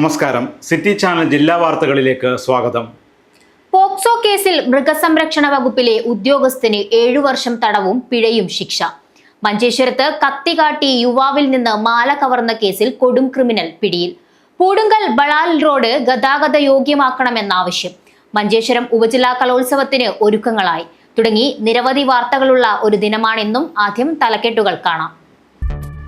നമസ്കാരം. City channel ജില്ലാ വാർത്തകളിലേക്ക് സ്വാഗതം. പോക്സോ കേസിൽ മൃഗസംരക്ഷണ വകുപ്പിലെ ഉദ്യോഗസ്ഥന് 7 വർഷം തടവും പിഴയും ശിക്ഷ. മഞ്ചേശ്വരത്ത് കത്തികാട്ടി യുവാവിൽ നിന്ന് മാല കവർന്ന കേസിൽ കൊടും ക്രിമിനൽ പിടിയിൽ. പൂടുങ്കൽ ബളാൽ റോഡ് ഗതാഗത യോഗ്യമാക്കണമെന്നാവശ്യം. മഞ്ചേശ്വരം ഉപജില്ലാ കലോത്സവത്തിന് ഒരുക്കങ്ങളായി. തുടങ്ങി നിരവധി വാർത്തകളുള്ള ഒരു ദിനമാണെന്നും. ആദ്യം തലക്കെട്ടുകൾ കാണാം.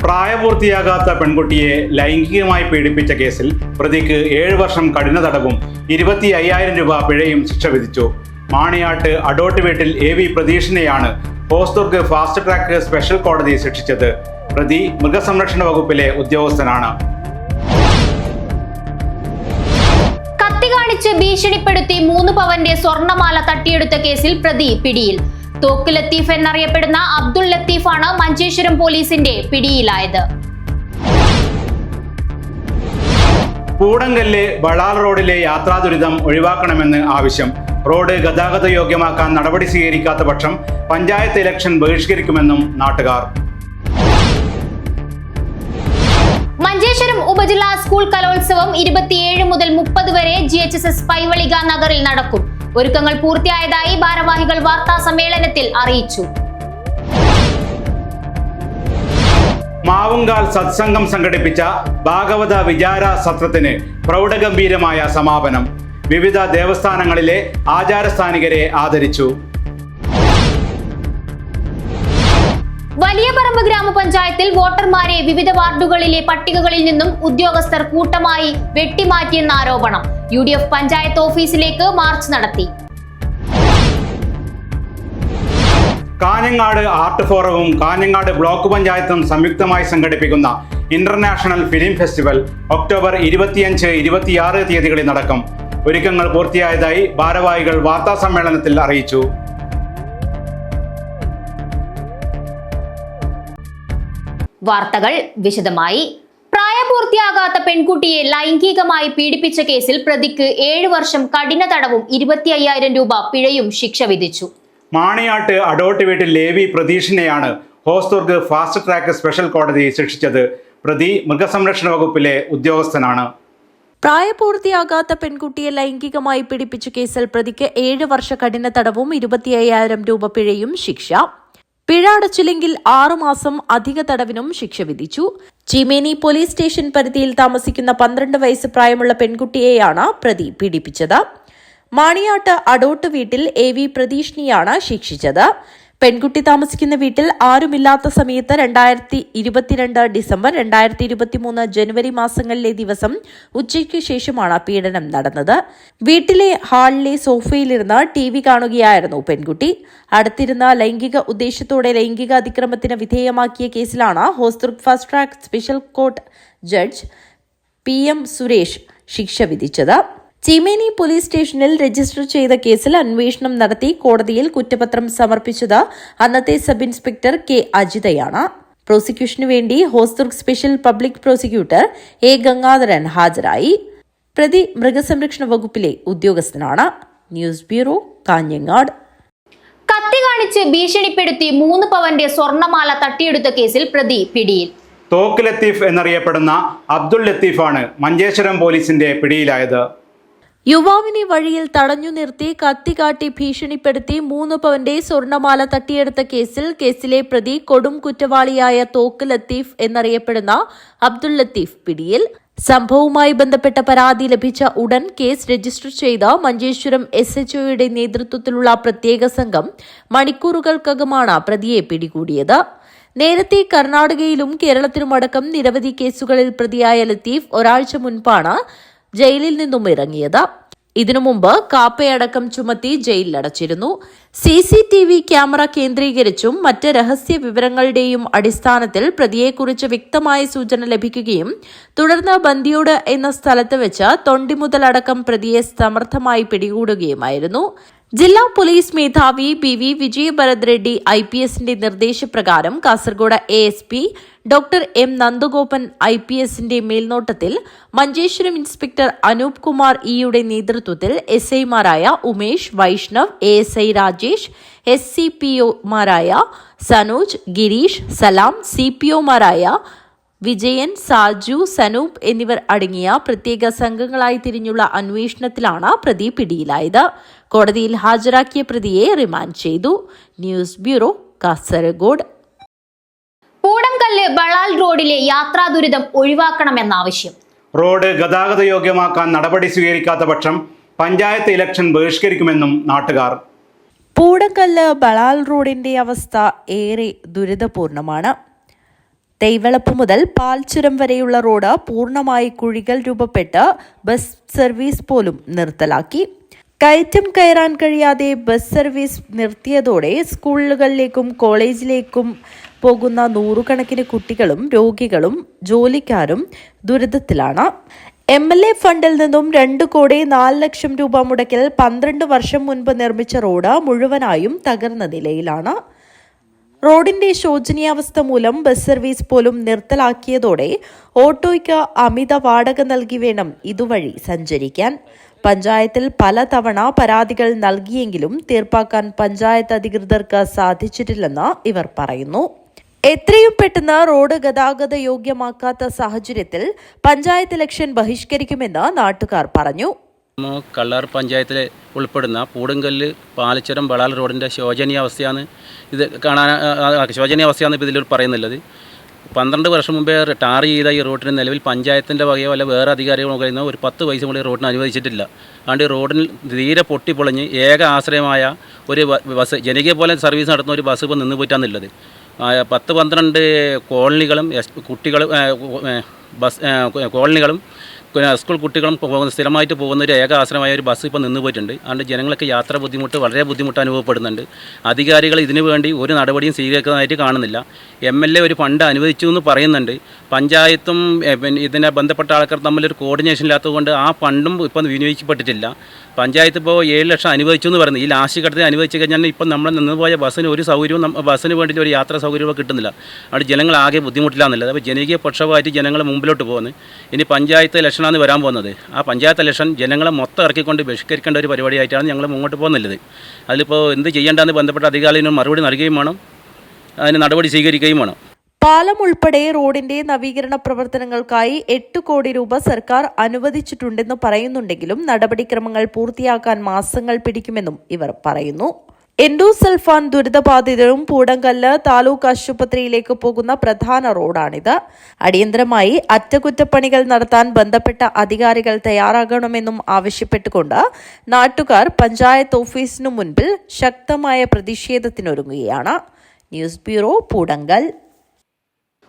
പ്രായപൂർത്തിയാകാത്ത പെൺകുട്ടിയെ ലൈംഗികമായി പീഡിപ്പിച്ച കേസിൽ പ്രതിക്ക് 7 വർഷം കഠിന തടവും 25,000 രൂപ പിഴയും ശിക്ഷ വിധിച്ചു. മാണിയാട്ട് അടോട്ട് വീട്ടിൽ AV പ്രതീഷിനെയാണ് ഹോസ്ദുർഗ് ഫാസ്റ്റ് ട്രാക്ക് സ്പെഷ്യൽ കോടതി ശിക്ഷിച്ചത്. പ്രതി മൃഗസംരക്ഷണ വകുപ്പിലെ ഉദ്യോഗസ്ഥനാണ്. കത്തി കാണിച്ച് ഭീഷണിപ്പെടുത്തി 3 പവന്റെ സ്വർണമാല തട്ടിയെടുത്ത കേസിൽ പ്രതി പിടിയിൽ. തോക്ക് ലത്തീഫ് എന്നറിയപ്പെടുന്ന അബ്ദുൾ ലത്തീഫാണ് മഞ്ചേശ്വരം പോലീസിന്റെ പിടിയിലായത്. പൂടങ്കല്ല് ബളാൽ റോഡിലെ യാത്രാ ദുരിതം ഒഴിവാക്കണമെന്ന് ആവശ്യം. റോഡ് ഗതാഗത യോഗ്യമാക്കാൻ നടപടി സ്വീകരിക്കാത്ത പക്ഷം പഞ്ചായത്ത് ഇലക്ഷൻ ബഹിഷ്കരിക്കുമെന്നും നാട്ടുകാർ. മഞ്ചേശ്വരം ഉപജില്ലാ സ്കൂൾ കലോത്സവം 27 മുതൽ 30 വരെ GHSS പൈവളിക നഗറിൽ നടക്കും. ഒരുക്കങ്ങൾ പൂർത്തിയായതായി ഭാരവാഹികൾ വാർത്താ സമ്മേളനത്തിൽ അറിയിച്ചു. മാവുങ്കാൽ സത്സംഗം സംഘടിപ്പിച്ച ഭാഗവത വിചാര സത്രത്തിന് പ്രൗഢഗംഭീരമായ സമാപനം. വിവിധ ദേവസ്ഥാനങ്ങളിലെ ആചാരസ്ഥാനികരെ ആദരിച്ചു. വലിയ പറമ്പ് ഗ്രാമപഞ്ചായത്തിൽ വോട്ടർമാരെ വിവിധ വാർഡുകളിലെ പട്ടികകളിൽ നിന്നും ഉദ്യോഗസ്ഥർ കൂട്ടമായി വെട്ടിമാറ്റിയെന്ന ആരോപണം. UDF പഞ്ചായത്ത് ഓഫീസിലേക്ക് മാർച്ച് നടത്തി. കാഞ്ഞങ്ങാട് ആർട്ട് ഫോറവും കാഞ്ഞങ്ങാട് ബ്ലോക്ക് പഞ്ചായത്തും സംയുക്തമായി സംഘടിപ്പിക്കുന്ന ഇന്റർനാഷണൽ ഫിലിം ഫെസ്റ്റിവൽ ഒക്ടോബർ 25, 26 തീയതികളിൽ നടക്കും. ഒരുക്കങ്ങൾ പൂർത്തിയായതായി ഭാരവാഹികൾ വാർത്താ സമ്മേളനത്തിൽ അറിയിച്ചു. വാർത്തകൾ വിശദമായി. പ്രായപൂർത്തിയാകാത്ത പെൺകുട്ടിയെ ലൈംഗികമായി പീഡിപ്പിച്ച കേസിൽ പ്രതിക്ക് 7 വർഷം കഠിന തടവും 25,000 രൂപ പിഴയും ശിക്ഷ വിധിച്ചു. മാണിയാട്ട് അടോട്ട് വീട്ടിൽ AV പ്രതീഷിനെയാണ് ഹോസ്ദുർഗ് ഫാസ്റ്റ് ട്രാക്ക് സ്പെഷ്യൽ കോടതി ശിക്ഷിച്ചത്. പ്രതി മൃഗസംരക്ഷണ വകുപ്പിലെ ഉദ്യോഗസ്ഥനാണ്. പ്രായപൂർത്തിയാകാത്ത പെൺകുട്ടിയെ ലൈംഗികമായി പീഡിപ്പിച്ച കേസിൽ പ്രതിക്ക് 7 വർഷ കഠിന തടവും 25,000 രൂപ പിഴയും ശിക്ഷ. പിഴ അടച്ചില്ലെങ്കിൽ 6 മാസം അധിക തടവിനും ശിക്ഷ വിധിച്ചു. ചീമേനി പോലീസ് സ്റ്റേഷൻ പരിധിയിൽ താമസിക്കുന്ന 12 വയസ്സ് പ്രായമുള്ള പെൺകുട്ടിയെയാണ് പ്രതി പീഡിപ്പിച്ചത്. മാണിയാട്ട് അടോട്ട് വീട്ടിൽ AV പ്രതീഷിനെയാണ് ശിക്ഷിച്ചത്. പെൺകുട്ടി താമസിക്കുന്ന വീട്ടിൽ ആരുമില്ലാത്ത സമയത്ത് 2022 ഡിസംബർ, 2023 ജനുവരി മാസങ്ങളിലെ ദിവസം ഉച്ചയ്ക്ക് ശേഷമാണ് പീഡനം നടന്നത്. വീട്ടിലെ ഹാളിലെ സോഫയിലിരുന്ന് TV കാണുകയായിരുന്നു പെൺകുട്ടി. അടുത്തിരുന്ന ലൈംഗിക ഉദ്ദേശത്തോടെ ലൈംഗിക അതിക്രമത്തിന് വിധേയമാക്കിയ കേസിലാണ് Hosdurg fast track special court judge PM Suresh ശിക്ഷ വിധിച്ചത്. ചീമേനി പോലീസ് സ്റ്റേഷനിൽ രജിസ്റ്റർ ചെയ്ത കേസിൽ അന്വേഷണം നടത്തി കോടതിയിൽ കുറ്റപത്രം സമർപ്പിച്ചത് അന്നത്തെ സബ് ഇൻസ്പെക്ടർ K അജിതയാണ്. പ്രോസിക്യൂഷനു വേണ്ടി Hosdurg special public prosecutor A Gangadharan ഹാജരായി. പ്രതി മൃഗസംരക്ഷണ വകുപ്പിലെ ഉദ്യോഗസ്ഥനാണ്. News bureau, Kanhangad. കത്തി കാണിച്ച് ഭീഷണിപ്പെടുത്തി 3 പവന്റെ സ്വർണമാല തട്ടിയെടുത്ത കേസിൽ പ്രതി പിടിയിൽ. തോക്ക് ലത്തീഫ് എന്നറിയപ്പെടുന്ന അബ്ദുൾ ലത്തീഫാണ് മഞ്ചേശ്വരം പോലീസിന്റെ പിടിയിലായത്. യുവാവിനെ വഴിയിൽ തടഞ്ഞു നിർത്തി കത്തികാട്ടി ഭീഷണിപ്പെടുത്തി 3 പവന്റെ സ്വർണമാല തട്ടിയെടുത്ത കേസിലെ പ്രതി കൊടും കുറ്റവാളിയായ തോക്ക് ലത്തീഫ് എന്നറിയപ്പെടുന്ന അബ്ദുൾ ലത്തീഫ് പിടിയിൽ. സംഭവവുമായി ബന്ധപ്പെട്ട പരാതി ലഭിച്ച ഉടൻ കേസ് രജിസ്റ്റർ ചെയ്ത മഞ്ചേശ്വരം SHOയുടെ നേതൃത്വത്തിലുള്ള പ്രത്യേക സംഘം മണിക്കൂറുകൾക്കകമാണ് പ്രതിയെ പിടികൂടിയത്. നേരത്തെ കർണാടകയിലും കേരളത്തിലുമടക്കം നിരവധി കേസുകളിൽ പ്രതിയായ ലത്തീഫ് ഒരാഴ്ച മുൻപാണ് ജയിലിൽ നിന്നും ഇറങ്ങിയത്. ഇതിനു മുമ്പ് കാപ്പയടക്കം ചുമത്തി ജയിലിലടച്ചിരുന്നു. CCTV ക്യാമറ കേന്ദ്രീകരിച്ചും മറ്റ് രഹസ്യ വിവരങ്ങളുടെയും അടിസ്ഥാനത്തിൽ പ്രതിയെക്കുറിച്ച് വ്യക്തമായ സൂചന ലഭിക്കുകയും തുടർന്ന് ബന്ദിയോട് എന്ന സ്ഥലത്ത് വെച്ച് തൊണ്ടിമുതലടക്കം പ്രതിയെ സമർത്ഥമായി പിടികൂടുകയുമായിരുന്നു. ജില്ലാ പോലീസ് മേധാവി PV വിജയഭരത് റെഡ്ഡി IPSന്റെ നിർദ്ദേശപ്രകാരം Kasaragod ASP doctor M Nandagopan IPSന്റെ മേൽനോട്ടത്തിൽ മഞ്ചേശ്വരം ഇൻസ്പെക്ടർ അനൂപ് കുമാർ ഇയുടെ നേതൃത്വത്തിൽ SIമാരായ ഉമേഷ്, വൈഷ്ണവ്, ASI രാജേഷ്, SCPOമാരായ സനോജ്, ഗിരീഷ്, സലാം, CPOമാരായ വിജയൻ, സാജു, സനൂപ് എന്നിവർ അടങ്ങിയ പ്രത്യേക സംഘങ്ങളായി തിരിഞ്ഞുള്ള അന്വേഷണത്തിലാണ് പ്രതി പിടിയിലായത്. കോടതിയിൽ ഹാജരാക്കിയ പ്രതിയെ റിമാൻഡ് ചെയ്തു. News bureau, Kasaragod. പൂടംകല്ല് ബളാൽ റോഡിലെ യാത്രാ ദുരിതം ഒഴിവാക്കണമെന്നാവശ്യം. റോഡ് ഗതാഗത യോഗ്യമാക്കാൻ നടപടി സ്വീകരിക്കാത്ത പക്ഷം പഞ്ചായത്ത് ഇലക്ഷൻ ബഹിഷ്കരിക്കുമെന്നും നാട്ടുകാർ. പൂടംകല്ല് ബളാൽ റോഡിന്റെ അവസ്ഥ ഏറെ ദുരിതപൂർണമാണ്. തൈവളപ്പ് മുതൽ പാൽച്ചുരം വരെയുള്ള റോഡ് പൂർണ്ണമായി കുഴികൾ രൂപപ്പെട്ട് ബസ് സർവീസ് പോലും നിർത്തലാക്കി. കയറ്റം കയറാൻ കഴിയാതെ ബസ് സർവീസ് നിർത്തിയതോടെ സ്കൂളുകളിലേക്കും കോളേജിലേക്കും പോകുന്ന നൂറുകണക്കിന് കുട്ടികളും രോഗികളും ജോലിക്കാരും ദുരിതത്തിലാണ്. MLA ഫണ്ടിൽ നിന്നും 2 കോടി 4 ലക്ഷം രൂപ മുടക്കിൽ 12 വർഷം മുൻപ് നിർമ്മിച്ച റോഡ് മുഴുവനായും തകർന്ന നിലയിലാണ്. റോഡിന്റെ ശോചനീയാവസ്ഥ മൂലം ബസ് സർവീസ് പോലും നിർത്തലാക്കിയതോടെ ഓട്ടോയ്ക്ക് അമിത വാടക നൽകി വേണം ഇതുവഴി സഞ്ചരിക്കാൻ. പഞ്ചായത്തിൽ പലതവണ പരാതികൾ നൽകിയെങ്കിലും തീർപ്പാക്കാൻ പഞ്ചായത്ത് അധികൃതർക്ക് സാധിച്ചിട്ടില്ലെന്ന് ഇവർ പറയുന്നു. എത്രയും പെട്ടെന്ന് റോഡ് ഗതാഗത യോഗ്യമാക്കാത്ത സാഹചര്യത്തിൽ പഞ്ചായത്ത് ഇലക്ഷൻ ബഹിഷ്കരിക്കുമെന്ന് നാട്ടുകാർ പറഞ്ഞു. കള്ളാർ പഞ്ചായത്തിൽ ഉൾപ്പെടുന്ന പൂടംകല്ല് പാലച്ചുരം ബളാൽ റോഡിൻ്റെ ശോചനീയാവസ്ഥയാണ് ഇത് കാണാൻ ശോചനീയാവസ്ഥയാണ് ഇപ്പോൾ ഇതിൽ പറയുന്നുള്ളത്. 12 വർഷം മുമ്പേ ടാർ ചെയ്ത ഈ റോഡിന് നിലവിൽ പഞ്ചായത്തിൻ്റെ വകയോ അല്ല വേറെ അധികാരികളോ കഴിയുന്ന ഒരു 10 പൈസ കൂടി റോഡിന് അനുവദിച്ചിട്ടില്ല. അതുകൊണ്ട് റോഡിൽ തീരെ പൊട്ടിപ്പൊളിഞ്ഞ് ഏക ആശ്രയമായ ഒരു ബസ് ജനകീയ പോലെ സർവീസ് നടത്തുന്ന ഒരു ബസ് ഇപ്പോൾ നിന്ന് പോയിട്ടാണുള്ളത്. 10-12 കോളനികളും കുട്ടികളും കോളനികളും സ്കൂൾ കുട്ടികളും സ്ഥിരമായിട്ട് പോകുന്ന ഒരു ഏക ആശ്രയമായ ഒരു ബസ് ഇപ്പോൾ നിന്ന് പോയിട്ടുണ്ട്. അതുകൊണ്ട് ജനങ്ങൾക്ക് യാത്രാ ബുദ്ധിമുട്ട് വളരെ ബുദ്ധിമുട്ട് അനുഭവപ്പെടുന്നുണ്ട്. അധികാരികൾ ഇതിനു വേണ്ടി ഒരു നടപടിയും സ്വീകരിക്കുന്നതായിട്ട് കാണുന്നില്ല. MLA ഒരു ഫണ്ട് അനുവദിച്ചു എന്ന് പറയുന്നുണ്ട്. പഞ്ചായത്തും ഇതിനെ ബന്ധപ്പെട്ട ആൾക്കാർ തമ്മിലൊരു കോർഡിനേഷൻ ഇല്ലാത്തതുകൊണ്ട് ആ ഫണ്ടും ഇപ്പം വിനിയോഗിക്കപ്പെട്ടിട്ടില്ല. പഞ്ചായത്ത് ഇപ്പോൾ 7 ലക്ഷം അനുവദിച്ചു എന്ന് പറയുന്നത് ഈ ലാസ്റ്റ് ഘട്ടത്തിൽ അനുവദിച്ചു കഴിഞ്ഞാൽ ഇപ്പം നമ്മൾ നിന്നുപോയ ബസ്സിന് ഒരു സൗകര്യവും ബസ്സിന് വേണ്ടി ഒരു യാത്രാ സൗകര്യവും കിട്ടുന്നില്ല. അവിടെ ജനങ്ങൾ ആകെ ബുദ്ധിമുട്ടില്ലാന്നുള്ളത്. അപ്പോൾ ജനകീയ പക്ഷപായിട്ട് ജനങ്ങൾ മുമ്പിലോട്ട് പോകുന്നത്. ഇനി പഞ്ചായത്ത് ഇലക്ഷനാണ് വരാൻ പോകുന്നത്. ആ പഞ്ചായത്ത് ഇലക്ഷൻ ജനങ്ങളെ മൊത്തം ഇറക്കിക്കൊണ്ട് ബഹിഷ്കരിക്കേണ്ട ഒരു പരിപാടിയായിട്ടാണ് ഞങ്ങൾ മുന്നോട്ട് പോകുന്നുള്ളത്. അതിലിപ്പോൾ എന്ത് ചെയ്യേണ്ടതെന്ന് ബന്ധപ്പെട്ട അധികാരികൾ മറുപടി നൽകുകയും വേണം, അതിന് നടപടി സ്വീകരിക്കുകയും വേണം. പാലം ഉൾപ്പെടെ റോഡിന്റെ നവീകരണ പ്രവർത്തനങ്ങൾക്കായി 8 കോടി രൂപ സർക്കാർ അനുവദിച്ചിട്ടുണ്ടെന്ന് പറയുന്നുണ്ടെങ്കിലും നടപടിക്രമങ്ങൾ പൂർത്തിയാക്കാൻ മാസങ്ങൾ പിടിക്കുമെന്നും ഇവർ പറയുന്നു. എൻഡോസൾഫാൻ ദുരിതബാധിതരും പൂടംകല്ല് താലൂക്ക് ആശുപത്രിയിലേക്ക് പോകുന്ന പ്രധാന റോഡാണിത്. അടിയന്തരമായി അറ്റകുറ്റപ്പണികൾ നടത്താൻ ബന്ധപ്പെട്ട അധികാരികൾ തയ്യാറാകണമെന്നും ആവശ്യപ്പെട്ടുകൊണ്ട് നാട്ടുകാർ പഞ്ചായത്ത് ഓഫീസിനു മുൻപിൽ ശക്തമായ പ്രതിഷേധത്തിനൊരുങ്ങുകയാണ്. News bureau, Poodamkal.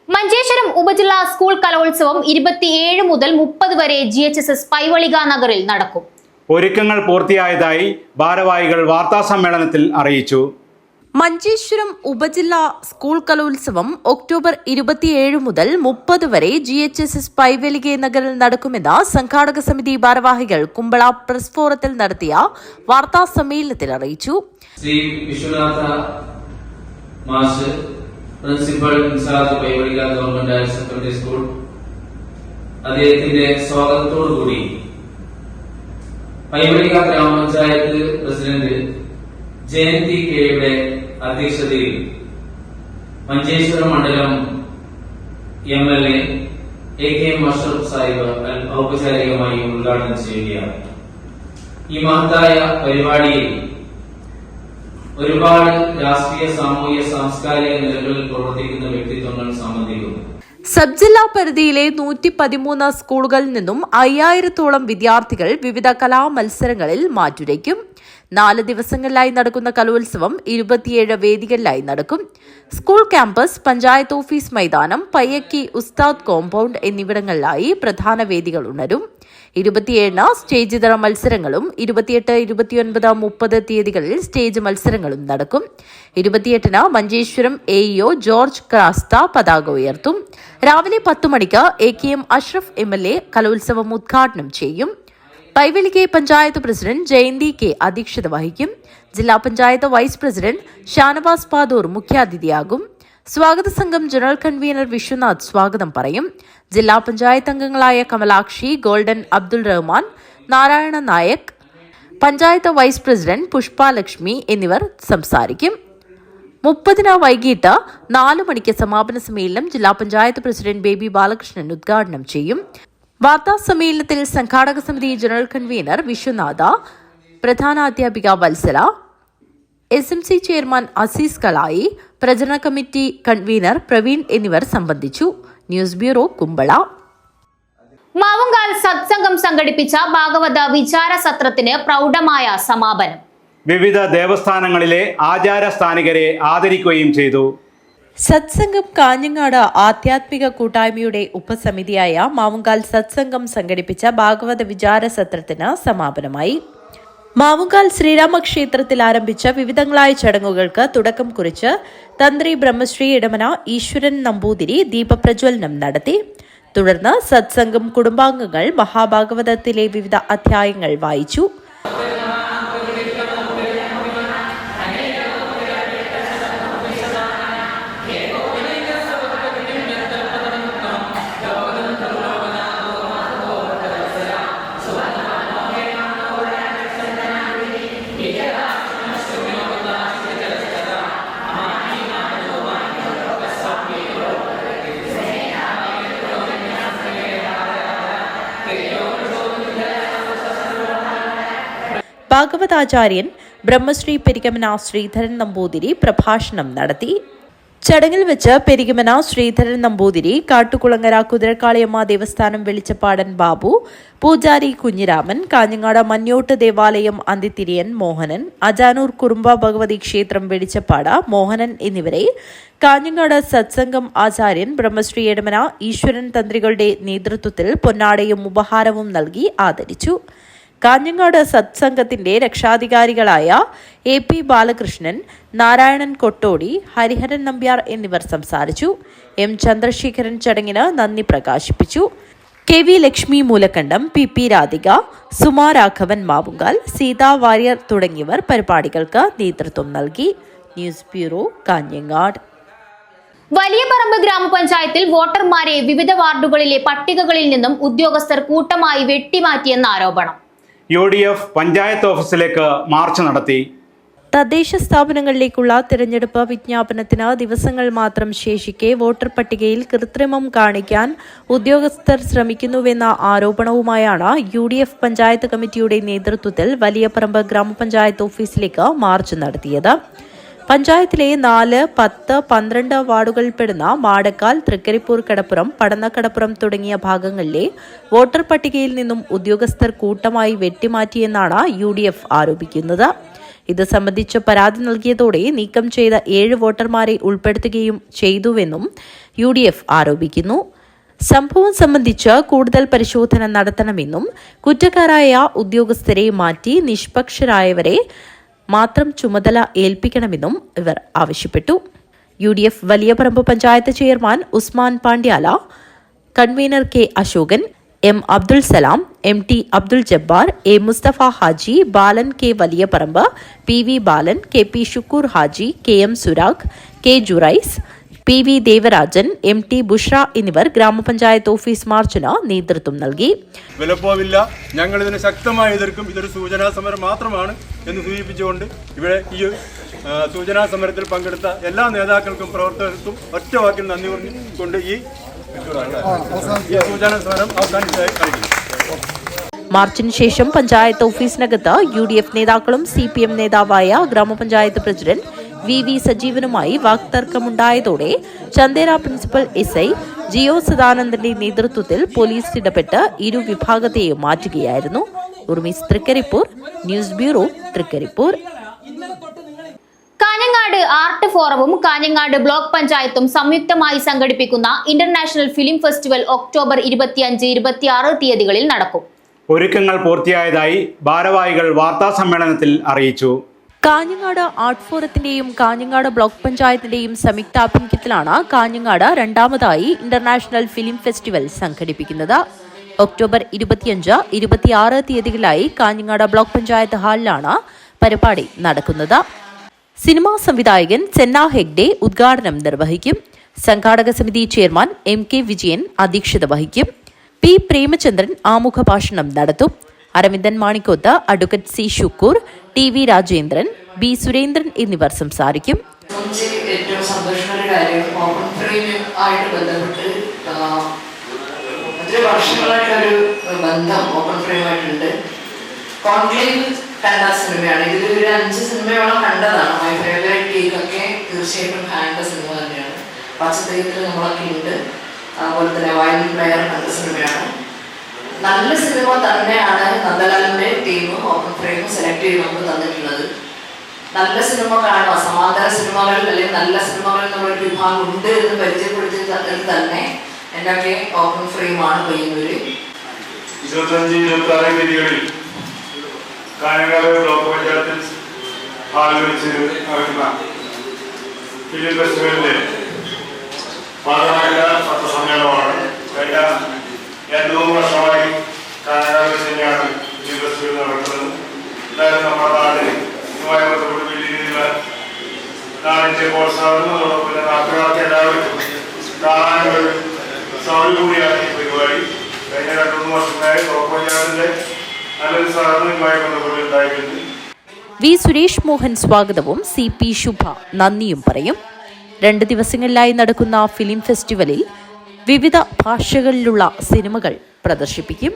മഞ്ചേശ്വരം ഉപജില്ലാ സ്കൂൾ കലോത്സവം 27 മുതൽ 30 വരെ GHSS പൈവളിക നഗറിൽ നടക്കും. ഒരുക്കങ്ങൾ പൂർത്തിയായതായി ഭാരവാഹികൾ വാർത്താസമ്മേളനത്തിൽ അറിയിച്ചു. മഞ്ചേശ്വരം ഉപജില്ലാ സ്കൂൾ കലോത്സവം ഒക്ടോബർ 27 മുതൽ 30 വരെ GHSS പൈവളിക നഗറിൽ നടക്കുമെന്ന് സംഘാടക സമിതി ഭാരവാഹികൾ കുമ്പള പ്രസ് ഫോറത്തിൽ നടത്തിയ വാർത്താസമ്മേളനത്തിൽ അറിയിച്ചു. Shri Vishwanatha master principal in charge Paivalike government higher secondary school അദ്ദേഹത്തിന്റെ സ്വാഗതത്തോടുകൂടി പൈവളിക ഗ്രാമപഞ്ചായത്ത് പ്രസിഡന്റ് ജയന്തി കെയുടെ അധ്യക്ഷതയിൽ മഞ്ചേശ്വരം മണ്ഡലം MLA AK അഷ്റഫ് സാഹിബ് ഔപചാരികമായി ഉദ്ഘാടനം ചെയ്യുകയാണ്. ഈ മഹത്തായ പരിപാടിയിൽ ഒരുപാട് രാഷ്ട്രീയ, സാമൂഹ്യ, സാംസ്കാരിക നിലകളിൽ പ്രവർത്തിക്കുന്ന വ്യക്തിത്വങ്ങൾ സംബന്ധിക്കുന്നു. സബ് ജില്ലാ പരിധിയിലെ 113 സ്കൂളുകളിൽ നിന്നും 5000-ഓളം വിദ്യാർത്ഥികൾ വിവിധ കലാമത്സരങ്ങളിൽ മാറ്റുരയ്ക്കും. 4 ദിവസങ്ങളിലായി നടക്കുന്ന കലോത്സവം 27 വേദികളിലായി നടക്കും. സ്കൂൾ ക്യാമ്പസ്, പഞ്ചായത്ത് ഓഫീസ് മൈതാനം, പയ്യക്കി ഉസ്താദ് കോമ്പൗണ്ട് എന്നിവിടങ്ങളിലായി പ്രധാന വേദികൾ ഉണരും. 27-ന് സ്റ്റേജ് ഇതര മത്സരങ്ങളും 28, 29, 30 തീയതികളിൽ സ്റ്റേജ് മത്സരങ്ങളും നടക്കും. 28-ന് മഞ്ചേശ്വരം AEO ജോർജ് ക്രാസ്ത പതാക ഉയർത്തും. രാവിലെ 10 മണിക്ക് AKM അഷ്റഫ് MLA കലോത്സവം ഉദ്ഘാടനം ചെയ്യും. പൈവളിക പഞ്ചായത്ത് പ്രസിഡന്റ് ജയന്തി K അധ്യക്ഷത വഹിക്കും. ജില്ലാ പഞ്ചായത്ത് വൈസ് പ്രസിഡന്റ് ഷാനവാസ് പാദൂർ മുഖ്യാതിഥിയാകും. സ്വാഗത സംഘം ജനറൽ കൺവീനർ വിശ്വനാഥ് സ്വാഗതം പറയും. ജില്ലാ പഞ്ചായത്ത് അംഗങ്ങളായ Kamalakshi, golden Abdul Rahman, Narayana Nayak, panchayat vice president Pushpa Lakshmi എന്നിവർ സംസാരിക്കും. 30 വൈകിട്ട് 4 മണിക്ക് സമാപന സമ്മേളനം ജില്ലാ പഞ്ചായത്ത് പ്രസിഡന്റ് ബേബി ബാലകൃഷ്ണൻ ഉദ്ഘാടനം ചെയ്യും. വാർത്താ സമ്മേളനത്തിൽ സംഘാടക സമിതി ജനറൽ കൺവീനർ വിശ്വനാഥ, പ്രധാനാധ്യാപിക വത്സല, SMC ചെയർമാൻ അസീസ് കളായി, പ്രചരണ കമ്മിറ്റി കൺവീനർ പ്രവീൺ എന്നിവർ സംബന്ധിച്ചു. News bureau, Kumbla. മാവുങ്കാൽ സത്സംഗം സംഘടിപ്പിച്ച ഭാഗവത വിചാര സത്രത്തിന് പ്രൗഢമായ സമാപനം. വിവിധ ദേവസ്ഥാനങ്ങളിലെ ആചാരസ്ഥാനികരെ ആദരിക്കുകയും ചെയ്തു. സത്സംഗം കാഞ്ഞങ്ങാട് ആധ്യാത്മിക കൂട്ടായ്മയുടെ ഉപസമിതിയായ മാവുങ്കാൽ സത്സംഗം സംഘടിപ്പിച്ച ഭാഗവത വിചാര സത്രത്തിന് സമാപനമായി. മാവുങ്കാൽ ശ്രീരാമക്ഷേത്രത്തിൽ ആരംഭിച്ച വിവിധങ്ങളായ ചടങ്ങുകൾക്ക് തുടക്കം കുറിച്ച് തന്ത്രി ബ്രഹ്മശ്രീ ഇടമന ഈശ്വരൻ നമ്പൂതിരി ദീപപ്രജ്വലനം നടത്തി. തുടർന്ന് സത്സംഗം കുടുംബാംഗങ്ങൾ മഹാഭാഗവതത്തിലെ വിവിധ അധ്യായങ്ങൾ വായിച്ചു. ഭാഗവതാചാര്യൻ ബ്രഹ്മശ്രീ പെരികമന ശ്രീധരൻ നമ്പൂതിരി പ്രഭാഷണം നടത്തി. ചടങ്ങിൽ വെച്ച് പെരികമന ശ്രീധരൻ നമ്പൂതിരി, കാട്ടുകുളങ്ങര കുതിരക്കാളിയമ്മ ദേവസ്ഥാനം വെളിച്ചപ്പാടൻ ബാബു, പൂജാരി കുഞ്ഞിരാമൻ, കാഞ്ഞങ്ങാട് മഞ്ഞോട്ട് ദേവാലയം അന്തിത്തിരിയൻ മോഹനൻ, അജാനൂർ കുറുമ്പ ഭഗവതി ക്ഷേത്രം വെളിച്ചപ്പാട് മോഹനൻ എന്നിവരെ കാഞ്ഞങ്ങാട് സത്സംഗം ആചാര്യൻ ബ്രഹ്മശ്രീ എടമന ഈശ്വരൻ തന്ത്രികളുടെ നേതൃത്വത്തിൽ പൊന്നാടയും ഉപഹാരവും നൽകി ആദരിച്ചു. കാഞ്ഞങ്ങാട് സത്സംഗത്തിന്റെ രക്ഷാധികാരികളായ AP ബാലകൃഷ്ണൻ, നാരായണൻ കൊട്ടോടി, ഹരിഹരൻ നമ്പ്യാർ എന്നിവർ സംസാരിച്ചു. M ചന്ദ്രശേഖരൻ ചടങ്ങിന് നന്ദി പ്രകാശിപ്പിച്ചു. KV ലക്ഷ്മി മൂലക്കണ്ടം, PP രാധിക, സുമാ രാഘവൻ മാവുങ്കാൽ, സീതാ വാര്യർ തുടങ്ങിയവർ പരിപാടികൾക്ക് നേതൃത്വം നൽകി. News bureau, Kanhangad. വലിയപറമ്പ് ഗ്രാമപഞ്ചായത്തിൽ വോട്ടർമാരെ വിവിധ വാർഡുകളിലെ പട്ടികകളിൽ നിന്നും ഉദ്യോഗസ്ഥർ കൂട്ടമായി വെട്ടിമാറ്റിയെന്ന ആരോപണം. UDF പഞ്ചായത്ത് ഓഫീസിലേക്ക് മാർച്ച് നടത്തി. തദ്ദേശ സ്ഥാപനങ്ങളിലേക്കുള്ള തിരഞ്ഞെടുപ്പ് വിജ്ഞാപനത്തിന് ദിവസങ്ങൾ മാത്രം ശേഷിക്കെ വോട്ടർ പട്ടികയിൽ കൃത്രിമം കാണിക്കാൻ ഉദ്യോഗസ്ഥർ ശ്രമിക്കുന്നുവെന്ന ആരോപണവുമായാണ് UDF പഞ്ചായത്ത് കമ്മിറ്റിയുടെ നേതൃത്വത്തിൽ വലിയപറമ്പ് ഗ്രാമപഞ്ചായത്ത് ഓഫീസിലേക്ക് മാർച്ച് നടത്തിയത്. പഞ്ചായത്തിലെ 4, 10, 12 വാർഡുകളിൽപ്പെടുന്ന മാടക്കാൽ, തൃക്കരിപ്പൂർ, കടപ്പുറം, പടന്നക്കടപ്പുറം തുടങ്ങിയ ഭാഗങ്ങളിലെ വോട്ടർ പട്ടികയിൽ നിന്നും ഉദ്യോഗസ്ഥർ കൂട്ടമായി വെട്ടിമാറ്റിയെന്നാണ് UDF ആരോപിക്കുന്നത്. ഇത് സംബന്ധിച്ച് പരാതി നൽകിയതോടെ നീക്കം ചെയ്ത 7 വോട്ടർമാരെ ഉൾപ്പെടുത്തുകയും ചെയ്തുവെന്നും UDF ആരോപിക്കുന്നു. സംഭവം സംബന്ധിച്ച് കൂടുതൽ പരിശോധന നടത്തണമെന്നും കുറ്റക്കാരായ ഉദ്യോഗസ്ഥരെ മാറ്റി നിഷ്പക്ഷരായവരെ മാത്രം ചുമതല ഏൽപ്പിക്കണമെന്നും ഇവർ ആവശ്യപ്പെട്ടു. UDF Valiyaparamba panchayat chairman Usman Pandyala, convener K Ashokan, M Abdul Salam, MT Abdul Jabbar, A Musthafa Haji, Balan K Valiyaparamba, PV Balan, KP Shukkoor Haji, KM Surag, K Juraiz, PV Devarajan, MT Bushra എന്നിവർ ഗ്രാമപഞ്ചായത്ത് ഓഫീസ് മാർച്ചിന് നേതൃത്വം നൽകി. വിലപ്പോവില്ല, ഞങ്ങൾ ഇതിനെ ശക്തമായി എതിർക്കും, ഇതൊരു സൂചനാ സമരം മാത്രമാണ് എന്ന് സൂചിപ്പിച്ചുകൊണ്ട് ഇവിടെ ഈ സൂചനാ സമരത്തിൽ പങ്കെടുത്ത എല്ലാ നേതാക്കൾക്കും പ്രവർത്തകർക്കും ഒറ്റ വാക്കിൽ നന്ദി പറഞ്ഞുകൊണ്ട് ഈ സൂചനാ സമരം അവസാനിച്ചതായി അറിയിക്കുന്നു. മാർച്ചിന് ശേഷം പഞ്ചായത്ത് ഓഫീസിനകത്ത് UDF നേതാക്കളും CPM നേതാവായ ഗ്രാമപഞ്ചായത്ത് പ്രസിഡന്റ് VV സജീവനുമായി വാക്തർക്കമുണ്ടായതോടെ ചന്ദേര പ്രിൻസിപ്പൽ SI ജിയോ സദാനന്ദന്റെ നേതൃത്വത്തിൽ പോലീസ് ഇടപെട്ട് ഇരു വിഭാഗത്തെയും മാറ്റുകയായിരുന്നു. ഉർമിസ്, Trikaripur. News bureau, Trikaripur. Kanhangad art ഫോറവും കാഞ്ഞങ്ങാട് ബ്ലോക്ക് പഞ്ചായത്തും സംയുക്തമായി സംഘടിപ്പിക്കുന്ന ഇന്റർനാഷണൽ ഫിലിം ഫെസ്റ്റിവൽ ഒക്ടോബർ 25, 26 തീയതികളിൽ നടക്കും. ഒരുക്കങ്ങൾ പൂർത്തിയായതായി ഭാരവാഹികൾ വാർത്താ സമ്മേളനത്തിൽ അറിയിച്ചു. കാഞ്ഞങ്ങാട് ആർട്ട് ഫോറത്തിന്റെയും കാഞ്ഞങ്ങാട് ബ്ലോക്ക് പഞ്ചായത്തിന്റെയും സംയുക്താഭിമുഖ്യത്തിലാണ് കാഞ്ഞങ്ങാട് രണ്ടാമതായി ഇന്റർനാഷണൽ ഫിലിം ഫെസ്റ്റിവൽ സംഘടിപ്പിക്കുന്നത്. ഒക്ടോബർ 25, 26 തീയതികളിലായി കാഞ്ഞങ്ങാട് ബ്ലോക്ക് പഞ്ചായത്ത് ഹാളിലാണ് പരിപാടി നടക്കുന്നത്. സിനിമാ സംവിധായകൻ ചെന്ന ഹെഗ്ഡെ ഉദ്ഘാടനം നിർവഹിക്കും. സംഘാടക സമിതി ചെയർമാൻ MK വിജയൻ അധ്യക്ഷത വഹിക്കും. P പ്രേമചന്ദ്രൻ ആമുഖ ഭാഷണം നടത്തും. Aravindan Manikoth, advocate C Shukkoor, TV Rajendran, B Surendran എന്നിവർ സംസാരിക്കും. ഏറ്റവും സന്തോഷമുള്ള കാര്യം ഓപ്പൺ ഫ്രെയിം ആയിട്ട് ബന്ധപ്പെട്ട് ഒത്തിരി വർഷങ്ങളായിട്ടൊരു ബന്ധം ഓപ്പൺ ഫ്രെയിമായിട്ടുണ്ട്. കോൺക്ലേവ് കണ്ട സിനിമയാണ്. ഇതിലൊരു 5 സിനിമയോളം കണ്ടതാണ്. മൈ ഫേവറേറ്റ് കേക്കൊക്കെ തീർച്ചയായിട്ടും കണ്ട സിനിമ തന്നെയാണ്. പച്ചത്തേക്കിൽ നമ്മളൊക്കെ ഉണ്ട്. അതുപോലെ തന്നെ വയലിൻ പ്ലെയർ കണ്ട സിനിമയാണ്. നല്ല സിനിമ തന്നെയാണ് നന്ദലാലിൻ്റെ ടീമും ഓപ്പൺ ഫ്രെയിമും സെലക്ട് ചെയ്ത് നമുക്ക് തന്നിട്ടുള്ളത്. നല്ല സിനിമ കാണുക, സമാന്തര സിനിമകൾ അല്ലെങ്കിൽ നല്ല സിനിമകൾ നമ്മളൊരു വിഭാഗം ഉണ്ട് എന്ന് പരിചയപ്പെടുത്തി തന്നെ എന്നൊക്കെ ഓപ്പൺ ഫ്രെയിമാണ് പയ്യന്നൂര്. 25-26 തീയതികളിൽ കാഞ്ഞങ്ങാട് ബ്ലോക്ക് പഞ്ചായത്തിൽ ഹാളിൽ വെച്ച് നടക്കുന്ന ഫിലിം ഫെസ്റ്റിവലിന്റെ ഭാഗമായ പത്രസമ്മേളനമാണ്. കഴിഞ്ഞ 2-3 വർഷമായി കാഞ്ഞങ്ങാട് വെച്ച് തന്നെയാണ് ഫിലിം ഫെസ്റ്റിവൽ നടക്കുന്നത്. എന്തായാലും നമ്മുടെ നാടിന് ഇതുമായി ബന്ധപ്പെട്ട് വലിയ രീതിയിലുള്ള നാടിന്റെ പ്രോത്സാഹനത്തോടൊപ്പം തന്നെ നാട്ടുകാർക്ക് എല്ലാവർക്കും കാണാനൊരു സൗകര്യം കൂടിയാണ് ഈ പരിപാടി. കഴിഞ്ഞ 2-3 വർഷമായി ബ്ലോക്ക് പഞ്ചായത്തിന്റെ നല്ലൊരു സഹകരണവുമായി ബന്ധപ്പെട്ടുണ്ടായിട്ടുണ്ട്. വി സുരേഷ് മോഹൻ സ്വാഗതവും CP ശുഭ നന്ദിയും പറയും. 2 ദിവസങ്ങളിലായി നടക്കുന്ന ഫിലിം ഫെസ്റ്റിവലിൽ വിവിധ ഭാഷകളിലുള്ള സിനിമകൾ പ്രദർശിപ്പിക്കും.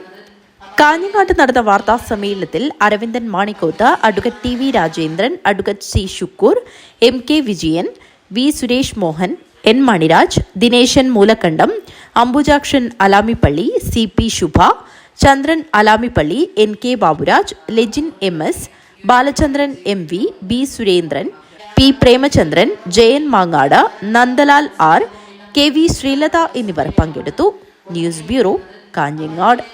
കാഞ്ഞങ്ങാട്ട് നടന്ന വാർത്താ സമ്മേളനത്തിൽ Aravindan Manikoth, advocate TV Rajendran, advocate C Shukkur, MK Vijayan, V Suresh Mohan, N Maniraj, Dineshan Moolakkandam, Ambujakshan Alamippalli, CP Shubha, Chandran Alamippalli, NK Baburaj, Lejin MS, Balachandran MV, B Surendran, P Premachandran, Jayan Mangad, Nandalal R, KV Sreelatha എന്നിവർ പങ്കെടുത്തു. News bureau, Kanhangad.